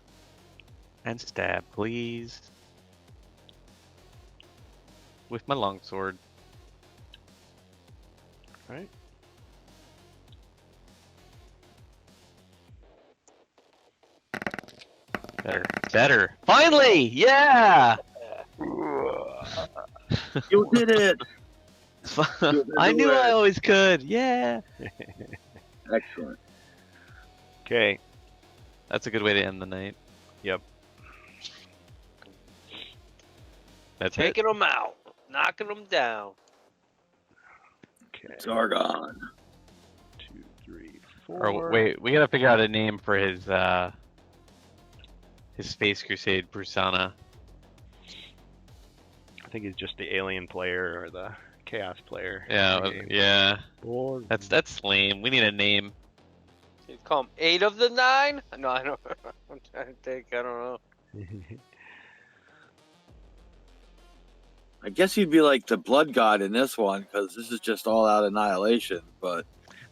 And stab, please. With my longsword.
Right?
Better. Better. Finally! Yeah!
You did it!
I knew I always could. Yeah!
Excellent.
Okay.
That's a good way to end the night.
Yep.
That's it.
Taking them out. Knocking them down.
Okay.
Zargon.
2, 3, 4.
Or wait, we gotta figure out a name for his Space Crusade persona.
think he's just the alien player or the chaos player.
Yeah.
Or
That's lame. We need a name.
You call him 8 of the 9? No, I don't. I'm trying to think. I don't know.
I guess he'd be like the blood god in this one because this is just all out annihilation. But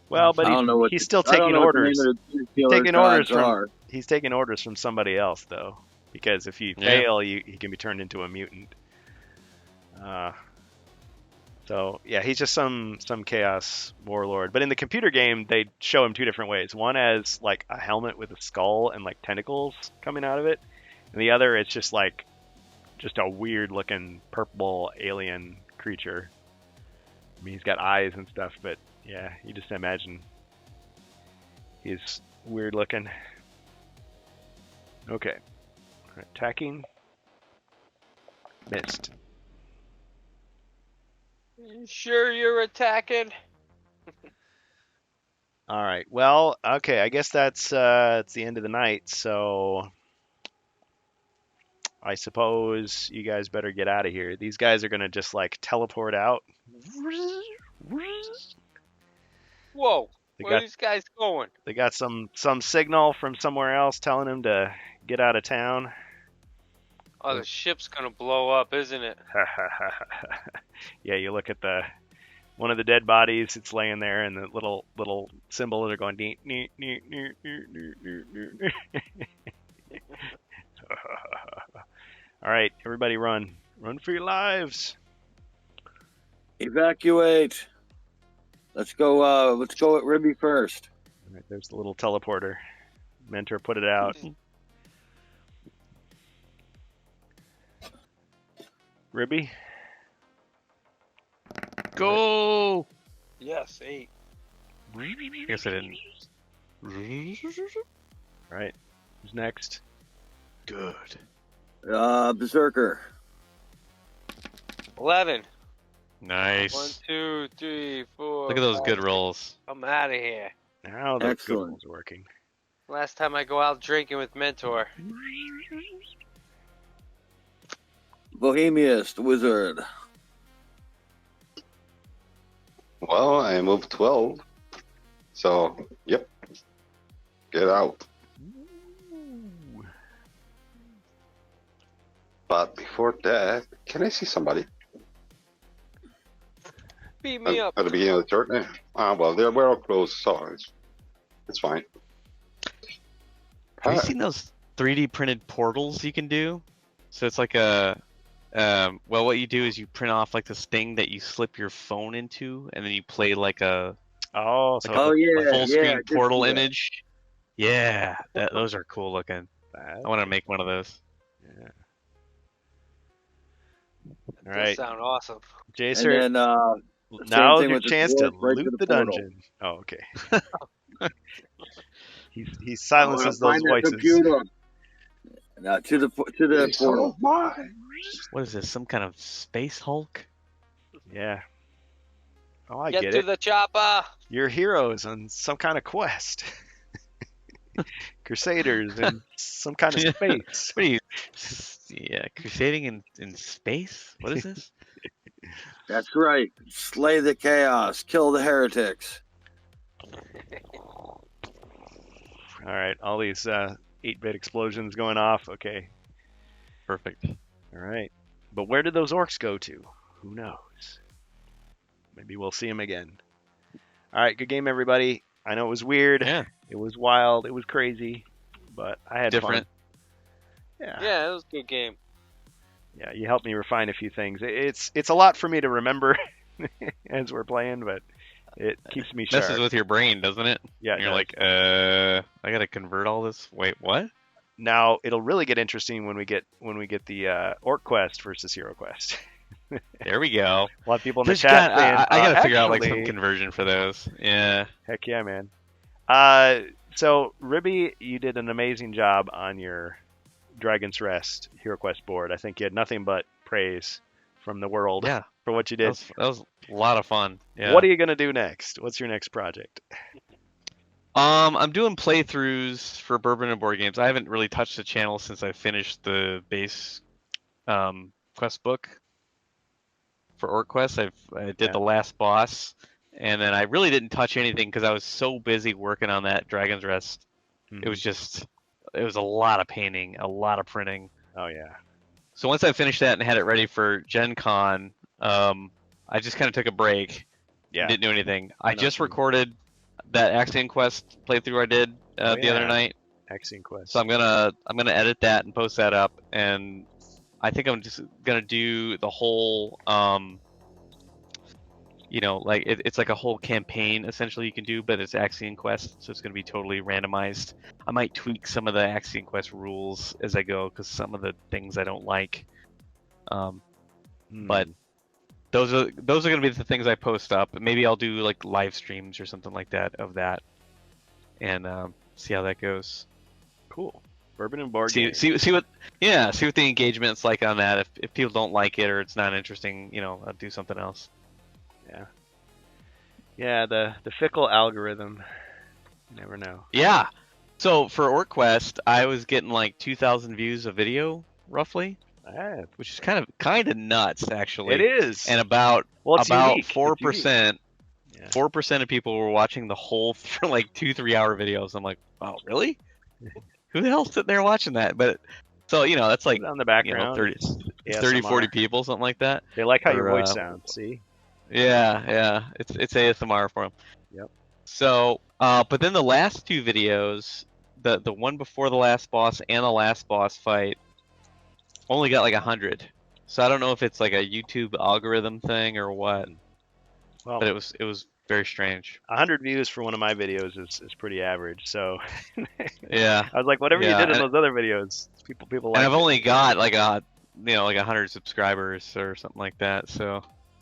well, but
I don't know what
he's
the-
still
I don't
taking
know what the name
orders.
of the two killer
Taking orders
gods
from
are.
he's taking orders from somebody else though, because if you
Yeah.
fail, he can be turned into a mutant. So yeah, he's just some chaos warlord. But in the computer game, they show him two different ways. One as like a helmet with a skull and like tentacles coming out of it, and the other it's just like a weird looking purple alien creature. I mean, he's got eyes and stuff, but yeah, you just imagine he's weird looking. Okay, attacking, missed.
You sure you're attacking?
All right. Well, okay. I guess it's the end of the night, so I suppose you guys better get out of here. These guys are gonna just like teleport out.
Whoa.
They
Where are
got
these guys going?
they got some signal from somewhere else telling them to get out of town.
Oh, the ship's gonna blow up, isn't it?
Yeah, you look at one of the dead bodies. It's laying there, and the little symbols are going. Neat, neat, neat, neat, neat, neat, neat, neat. All right, everybody, run for your lives.
Evacuate. Let's go. Let's go at Ribby first.
All right, there's the little teleporter. Mentor put it out. Ribby,
Go!
Yes, 8.
Guess I didn't.
all right. Who's next?
Good.
Berserker.
11.
Nice.
1, 2, 3, 4.
Look at those
5,
good rolls.
I'm out of here.
Now the good
Excellent.
one's working.
Last time I go out drinking with Mentor.
Bohemiast Wizard.
Well, I moved 12. So, yep. Get out. But before that, can I see somebody?
Beat me up.
At the beginning of the turn? Well, we're all close, so it's fine.
Have you
Hi.
seen those 3D printed portals you can do? So it's like a, well, what you do is you print off like this thing that you slip your phone into, and then you play like a
Oh, so
Oh yeah,
full screen
yeah. I did
portal
see that.
image. Yeah, those are cool looking.
bad.
I want to make one of those.
All right,
Sound awesome.
Jacer.
And then
Now's
thing
your
with the
chance to
dwarf, right to
loot
the
the
portal.
dungeon. Oh, okay. he
I wanna
silences those
find that
voices.
computer. Now to the portal.
What is this? Some kind of space Hulk?
Yeah. Oh, I
Get
get
to
it.
the chopper.
You're heroes on some kind of quest. Crusaders in some kind of space.
What are you? Yeah, crusading in space? What is this?
That's right. Slay the chaos. Kill the heretics.
All right, all these 8-bit explosions going off. Okay.
Perfect.
All right. But where did those orcs go to? Who knows? Maybe we'll see them again. All right, good game, everybody. I know it was weird.
Yeah,
It was wild. It was crazy. But I had
different.
fun. Yeah.
Yeah, it was a good game.
Yeah, you helped me refine a few things. It's a lot for me to remember as we're playing, but it keeps me sharp.
Messes with your brain, doesn't it?
Yeah,
And
it
you're
does.
like, I gotta convert all this. Wait, what?
Now it'll really get interesting when we get the Orc Quest versus Hero Quest.
There we go.
A lot of people in the
There's
chat
got-
saying,
I gotta figure out like some
actually-
conversion for those. Yeah.
Heck yeah, man. So Ribby, you did an amazing job on your Dragon's Rest Hero Quest board. I think you had nothing but praise from the world
Yeah.
for what you
That
did.
was a lot of fun. Yeah.
What are you gonna do next? What's your next project?
I'm doing playthroughs for Bourbon and Board Games. I haven't really touched the channel since I finished the base quest book. for OrcQuest. I did
Yeah.
the last boss, and then I really didn't touch anything because I was so busy working on that Dragon's Rest.
Mhm.
It was a lot of painting, a lot of printing.
Oh yeah.
So once I finished that and had it ready for Gen Con, I just kind of took a break.
Yeah.
Didn't do anything. I
know,
just
same.
recorded that Axiom Quest playthrough I did
Oh,
the other
yeah.
night.
Axiom Quest.
So I'm gonna edit that and post that up, and I think I'm just gonna do the whole like it's like a whole campaign essentially you can do, but it's Axiom Quest, so it's gonna be totally randomized. I might tweak some of the Axiom Quest rules as I go because some of the things I don't like. But those are gonna be the things I post up. Maybe I'll do like live streams or something like that of that, and see how that goes.
Cool. Bourbon and board
See what the engagement's like on that. If people don't like it or it's not interesting, I'll do something else.
Yeah, the fickle algorithm. You never know.
Yeah. So for OrcQuest, I was getting like 2,000 views a video roughly,
Ah,
which is kind of nuts actually.
it is.
And about
Well, it's unique. It's
4%.
Yeah.
4% of people were watching the whole for like 2-3 hour videos. I'm like, wow, really? Who the hell's sitting there watching that? But so that's like
on the background.
30,
ASMR.
40 people, something like that.
They like how your
Or,
voice sounds. See.
Yeah, it's ASMR for them.
Yep.
So, but then the last two videos, the one before the last boss and the last boss fight, only got like 100. So I don't know if it's like a YouTube algorithm thing or what.
Well,
But it was very strange.
100 views for one of my videos is pretty average. So
Yeah.
I was like, whatever you
Yeah,
did in
and-
those other videos, people like.
And I've only got like like 100 subscribers or something like that. So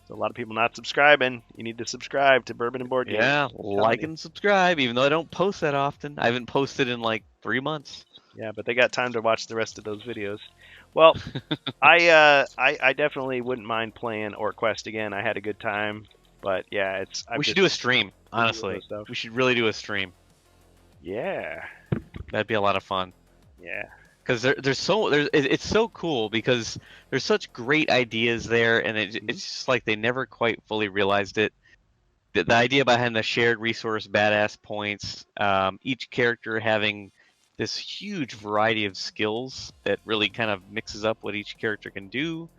a lot of people not subscribing. You need to subscribe to Bourbon and Board Game.
yeah, like
you.
and subscribe. Even though I don't post that often, I haven't posted in like 3 months.
Yeah, but they got time to watch the rest of those videos. Well, I definitely wouldn't mind playing OrcQuest again. I had a good time, but yeah,
We should do a stream. Honestly,
those stuff.
we should really do a stream.
Yeah,
That'd be a lot of fun.
yeah.
Because it's so cool because there's such great ideas there, and it's just like they never quite fully realized it. The idea behind the shared resource badass points, each character having this huge variety of skills that really kind of mixes up what each character can do,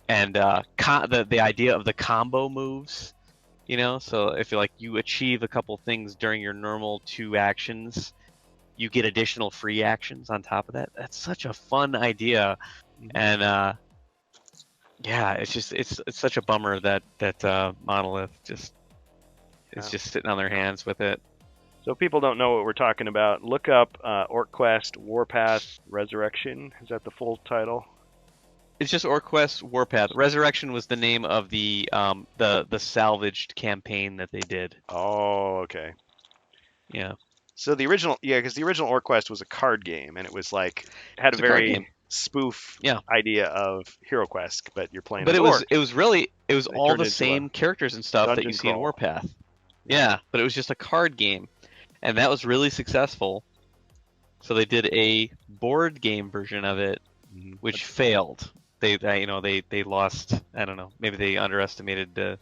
and the idea of the combo moves, So if you achieve a couple things during your normal 2 actions, you get additional free actions on top of that. That's such a fun idea, and yeah, it's such a bummer that Monolith is just sitting on their hands with it.
So if people don't know what we're talking about, look up OrcQuest Warpath Resurrection. Is that the full title?
It's just OrcQuest Warpath. Resurrection was the name of the salvaged campaign that they did.
Oh, okay.
Yeah.
So the original, because the original OrcQuest was a card game, and it was like had a
It's a card
very
game.
spoof
Yeah.
idea of HeroQuest, but you're playing.
But
as
it was
orcs.
all
turned
the
into
same characters and stuff that
dungeon
you see in
crawl.
Warpath. Yeah, but it was just a card game, and that was really successful. So they did a board game version of it,
Mhm.
which failed. They lost. I don't know. Maybe they underestimated the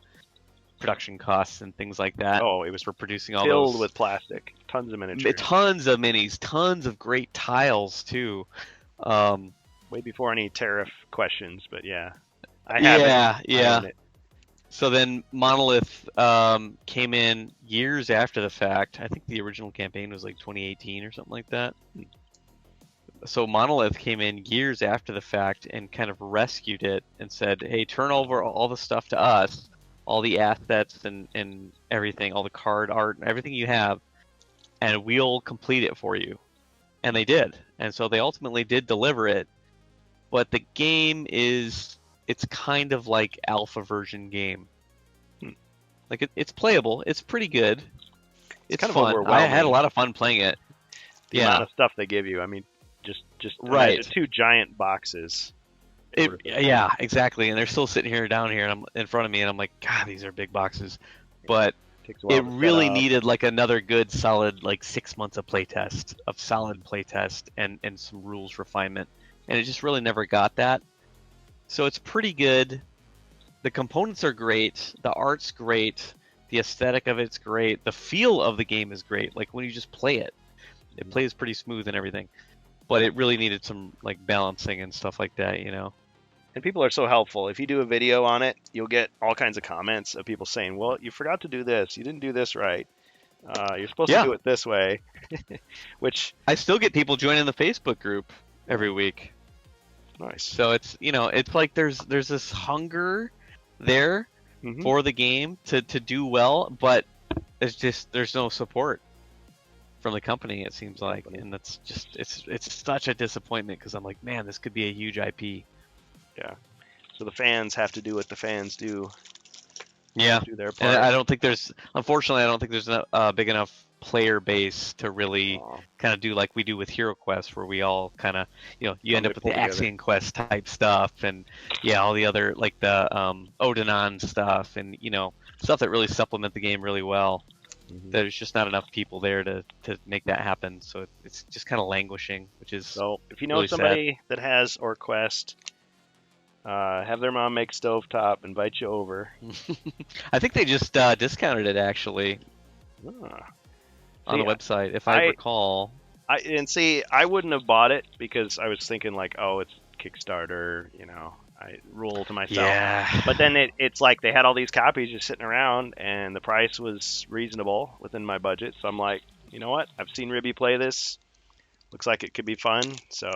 production costs and things like that.
Oh, it was
for producing all
filled
those
with plastic, tons of miniatures.
tons of minis, tons of great tiles too.
Way before any tariff questions, but yeah, I have
Yeah.
I own it.
So then Monolith came in years after the fact. I think the original campaign was like 2018 or something like that. So Monolith came in years after the fact and kind of rescued it and said, hey, turn over all the stuff to us, all the assets and everything, all the card art and everything you have, and we'll complete it for you. And they did. And so they ultimately did deliver it. But the game it's kind of like alpha version game. Like it's playable. It's pretty good. It's
kind of
fun. I
overwhelming.
had a lot of fun playing it.
The amount of stuff they give you. I mean, just
Right.
imagine 2 giant boxes.
Yeah, exactly. And they're still sitting down here, and I'm in front of me, and I'm like, God, these are big boxes. But
Takes a while
it
to set
really
up.
needed like another good, solid, like 6 months of solid playtest, and some rules refinement, and it just really never got that. So it's pretty good. the components are great, the art's great, the aesthetic of it's great, the feel of the game is great. Like when you just play it, it plays pretty smooth and everything. But it really needed some like balancing and stuff like that, you know.
And people are so helpful. If you do a video on it, you'll get all kinds of comments of people saying, "Well, you forgot to do this. You didn't do this right. You're supposed to do it this way." Which
I still get people joining the Facebook group every week.
nice.
So it's, you know, it's like there's this hunger there
Mhm.
for the game to do well, but it's just there's no support from the company, it seems like, and that's just it's such a disappointment because I'm like, man, this could be a huge IP.
So the fans have to do what the fans do.
Yeah,
Do their
and
part.
I don't think there's, unfortunately, I don't think there's a big enough player base to really
Aw.
kind of do like we do with Hero Quest, where we all kind of, you know, you end
They
up with
pull
the
together.
Axiom Quest type stuff, and yeah, all the other like the Odenon stuff, and you know, stuff that really supplement the game really well.
Mhm.
There's just not enough people there to make that happen, so it's just kind of languishing, which is
So if you know
really sad.
somebody that has OrcQuest, have their mom make stovetop, invite you over.
I think they just discounted it actually
Ah.
on the
See,
website, if I recall.
I wouldn't have bought it because I was thinking like, oh, it's Kickstarter, you know, I rule to myself.
Yeah.
But then it's like they had all these copies just sitting around, and the price was reasonable within my budget. So I'm like, you know what? I've seen Ribby play this. Looks like it could be fun, so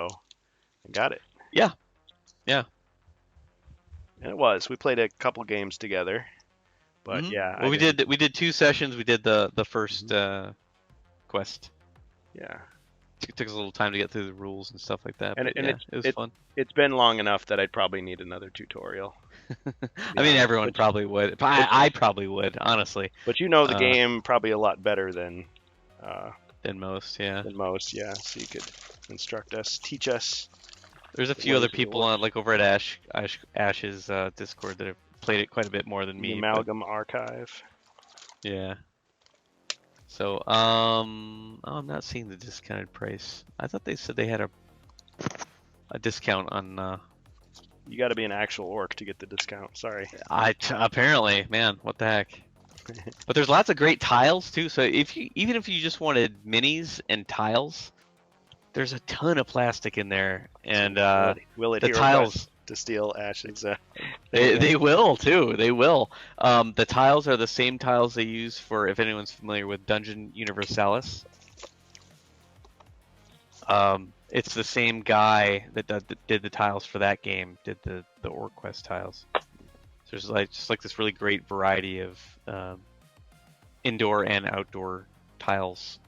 I got it.
Yeah. Yeah.
And it was. We played a couple games together, but
Mhm.
yeah.
Well, we did 2 sessions. We did the first quest.
Yeah.
It took us a little time to get through the rules and stuff like that.
And
But
it- and
yeah, it was fun.
It's been long enough that I'd probably need another tutorial.
I mean, everyone probably would. I probably would, honestly,
But you know the
Uh,
game probably a lot better than
than most. Yeah.
most. Yeah. So you could instruct us, teach us.
There's a few
What
other
is it
people on, like over at Ash's Discord that have played it quite a bit more than
The
me. but-
Amalgam Archive.
Yeah. So, oh, I'm not seeing the discounted price. I thought they said they had a discount on.
You got to be an actual orc to get the discount. Sorry.
Apparently, man, what the heck? But there's lots of great tiles too. So even if you just wanted minis and tiles, there's a ton of plastic in there, and
will it
the
Hero
tiles.
Quest to steal Ash's?
They will too. They will. The tiles are the same tiles they use for, if anyone's familiar with Dungeon Universalis. It's the same guy that did the tiles for that game. Did the OrcQuest tiles. So there's just this really great variety of indoor and outdoor tiles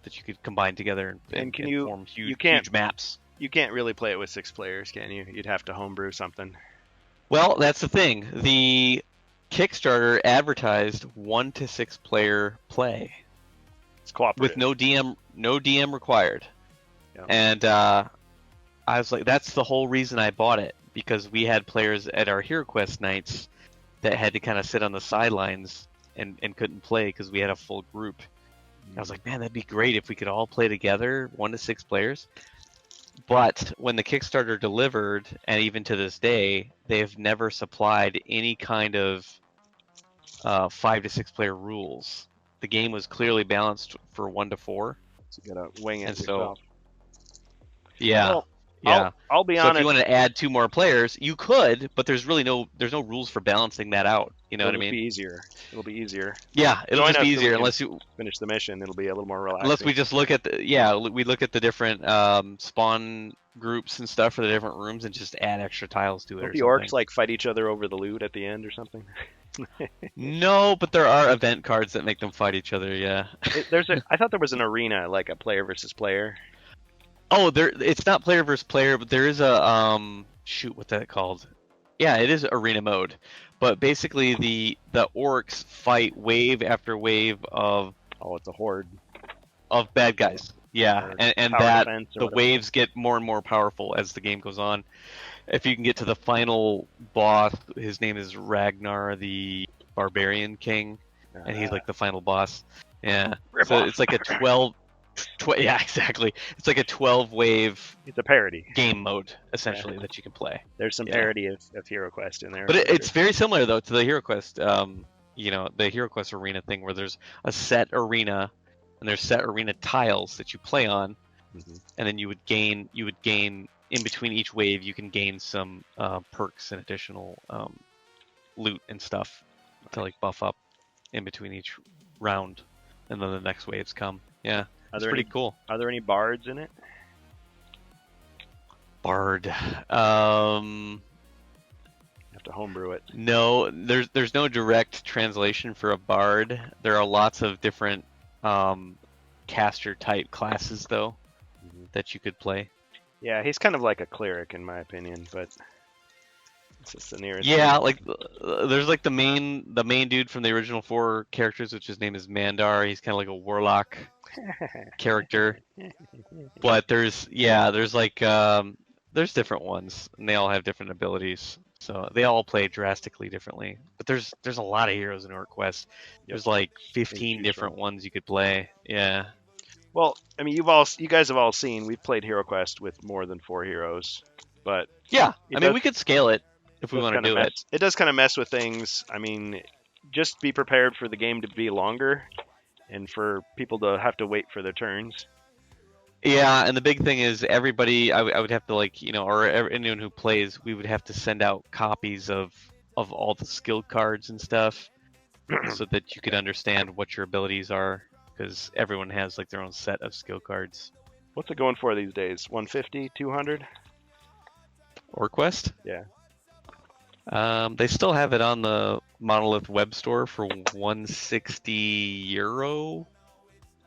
that you could combine together and
can you-
form
you can't-
huge maps.
You can't really play it with 6 players, can you? You'd have to homebrew something.
Well, that's the thing. The Kickstarter advertised 1 to 6 player play
It's cooperative.
with no DM required.
Yeah.
And I was like, that's the whole reason I bought it, because we had players at our HeroQuest nights that had to kind of sit on the sidelines and couldn't play because we had a full group. I was like, man, that'd be great if we could all play together, 1 to 6 players. But when the Kickstarter delivered, and even to this day, they've never supplied any kind of 5 to 6 player rules. The game was clearly balanced for 1 to 4.
So you gotta wing it
And so-
yourself.
Yeah,
Well,
yeah.
I'll be
So if
honest.
you want to add 2 more players, you could, but there's really no rules for balancing that out. You know what I
It'll
mean?
be easier. It'll be easier.
Yeah, it'll
Join
just
us
be
so we
easier
can
unless you
Finish the mission. It'll be a little more relaxing.
unless we just look at we look at the different spawn groups and stuff for the different rooms and just add extra tiles to it.
Don't
Or
the
something.
orcs like fight each other over the loot at the end or something?
No, but there are event cards that make them fight each other. Yeah.
I thought there was an arena, like a player versus player.
Oh, it's not player versus player, but there is a shoot, what's that called? Yeah, it is arena mode. But basically the orcs fight wave after wave of
Oh, it's a horde.
bad guys. Yeah,
Or
and
tower
that
defense or
the
whatever.
waves get more and more powerful as the game goes on. If you can get to the final boss, his name is Ragnar, the Barbarian King, and he's like the final boss. Yeah.
Rip
So
off.
it's like a 12 Yeah, exactly. It's like a 12 wave
It's a parody.
game mode essentially that you can play.
There's some
Yeah.
parody of Hero Quest in there.
But
for
it's
sure.
very similar though to the Hero Quest, the Hero Quest arena thing where there's a set arena and there's set arena tiles that you play on,
Mhm.
and then you would gain in between each wave you can gain some perks and additional loot and stuff to like buff up in between each round, and then the next waves come. Yeah,
Are
it's
there
pretty
any
cool.
Are there any bards in it?
Bard.
You have to homebrew it.
No, there's no direct translation for a bard. There are lots of different caster type classes though
Mhm.
that you could play.
Yeah, he's kind of like a cleric in my opinion, but it's just the nearest.
Yeah, like there's like the main dude from the original 4 characters, which his name is Mandar. He's kind of like a warlock character. But there's like there's different ones, and they all have different abilities. So they all play drastically differently. But there's a lot of heroes in Orc-Quest. There's like 15
choose
different
from.
ones you could play. Yeah.
Well, I mean, you guys have all seen. We've played Hero Quest with more than 4 heroes, but
Yeah.
It
I mean,
does-
we could scale it if we
does
want to
kinda
do
mess,
it.
It does kind of mess with things. I mean, just be prepared for the game to be longer, and for people to have to wait for their turns.
Yeah, and the big thing is everybody. I would have to or anyone who plays, we would have to send out copies of all the skill cards and stuff, so that you could understand what your abilities are, because everyone has like their own set of skill cards.
What's it going for these days? 150, 200?
Orquest?
Yeah.
They still have it on the Monolith web store for 160 euro,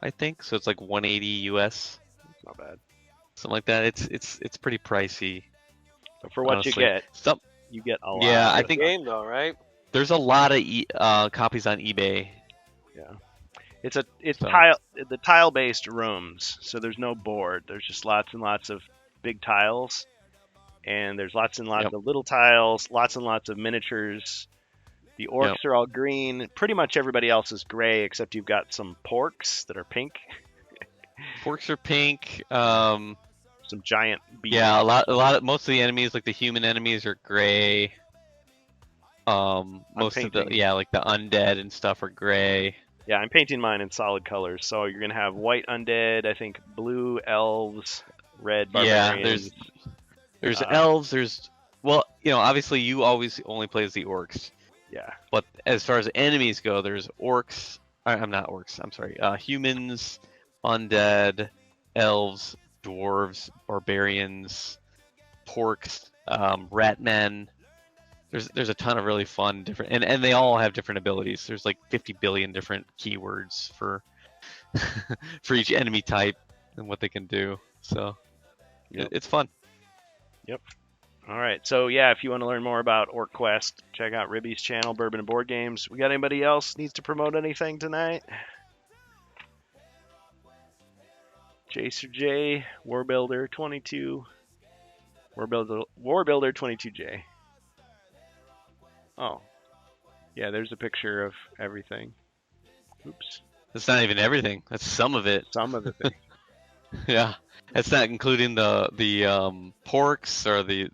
I think. So it's like 180 US,
It's not bad.
something like that. It's pretty pricey.
But for what
honestly.
you get,
Some
you get a lot.
Yeah, I
Good
think
game though, right?
there's a lot of copies on eBay.
It's
So-
the tile based rooms, so there's no board. There's just lots and lots of big tiles, and there's lots and lots
Yep.
of little tiles, lots and lots of miniatures. The orcs are all green. Pretty much everybody else is gray, except you've got some porks that are pink.
Forks are pink.
Some giant beasts.
Yeah, most of the enemies, like the human enemies, are gray. Most of the
painting-
like the undead and stuff are gray.
Yeah, I'm painting mine in solid colors. So you're gonna have white undead, I think blue elves, red
Yeah,
barbarians.
there's
Uh,
elves. Obviously you always only play as the orcs.
Yeah.
But as far as enemies go, there's orcs. I'm not orcs. I'm sorry. Humans, undead, elves, dwarves, barbarians, porks, ratmen. There's a ton of really fun different, and they all have different abilities. There's like 50 billion different keywords for for each enemy type and what they can do. So
Yep.
it's fun.
All right, so yeah, if you want to learn more about Orc Quest, check out Ribby's channel, Bourbon and Board Games. We got anybody else needs to promote anything tonight? Jacer J, Warbuilder 22, Warbuilder 22J. Oh, yeah, there's a picture of everything. Oops,
That's not even everything. That's some of it.
some of the things.
Yeah, that's not including the porks or the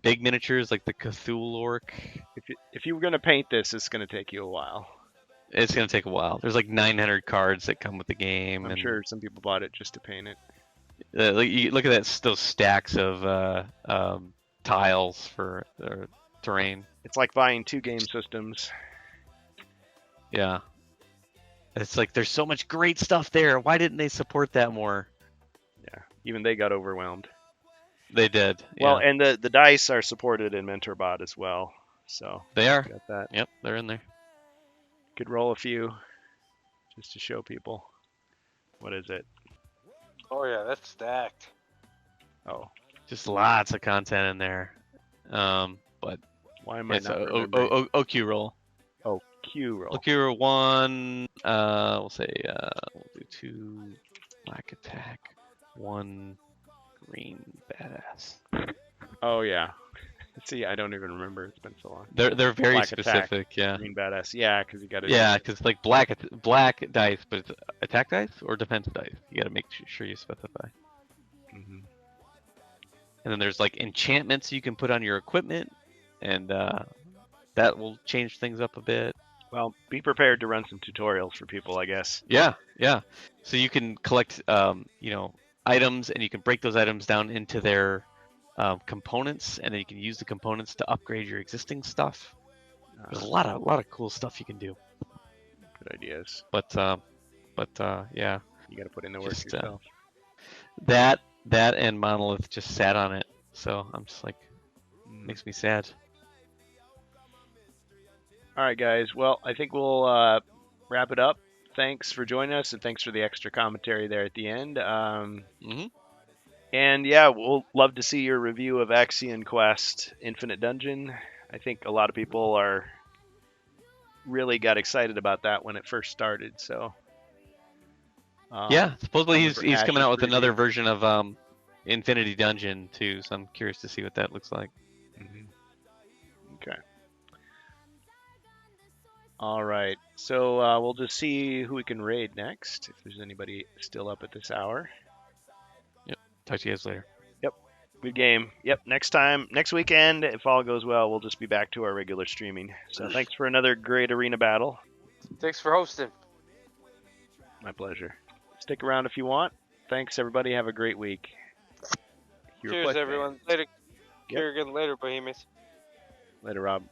big miniatures like the Cthulhu orc.
If you were gonna paint this, it's gonna take you a while.
It's gonna take a while. There's like 900 cards that come with the game.
I'm
and,
sure some people bought it just to paint it.
you look at those stacks of tiles for terrain.
It's like buying 2 game systems.
Yeah, it's like there's so much great stuff there. Why didn't they support that more?
Yeah, even they got overwhelmed.
They did.
Well,
yeah.
and the dice are supported in MentorBot as well, so
They are.
got that.
Yep, they're in there.
Could roll a few just to show people. What is it?
Oh yeah, that's stacked.
Oh,
Just lots of content in there. But
why am I
it's
not
a
remembering?
OQ roll.
Oh, Q roll.
OQ roll 1. We'll say we'll do 2 black attack, 1 green badass.
Oh yeah. See, I don't even remember. It's been so long.
They're very
Black attack.
specific. Yeah.
Green badass. Yeah, because you got to.
Yeah, because like black dice, but attack dice or defense dice. You got to make sure you specify.
Mhm.
And then there's like enchantments you can put on your equipment, and that will change things up a bit.
Well, be prepared to run some tutorials for people, I guess.
Yeah, yeah. So you can collect, items, and you can break those items down into their components, and then you can use the components to upgrade your existing stuff. There's a lot of cool stuff you can do.
Good ideas.
But yeah,
You got to put in the work
Just,
yourself.
that and Monolith just sat on it, so I'm just like, makes me sad.
All right, guys. Well, I think we'll wrap it up. Thanks for joining us, and thanks for the extra commentary there at the end.
Mm-hmm.
And yeah, we'll love to see your review of Axion Quest Infinite Dungeon. I think a lot of people really got excited about that when it first started. So
Yeah, supposedly
coming for
he's coming out with
Ash's
another
review.
version of Infinity Dungeon too, so I'm curious to see what that looks like.
Okay. All right. So we'll just see who we can raid next. If there's anybody still up at this hour.
Talk to you guys later.
Good game. Yep. Next weekend, if all goes well, we'll just be back to our regular streaming. So thanks for another great arena battle.
Thanks for hosting.
My pleasure. Stick around if you want. Thanks, everybody. Have a great week. Your
Cheers,
Quest
everyone. Later.
Yep.
Kerrigan, later, Bohemians.
Later, Rob.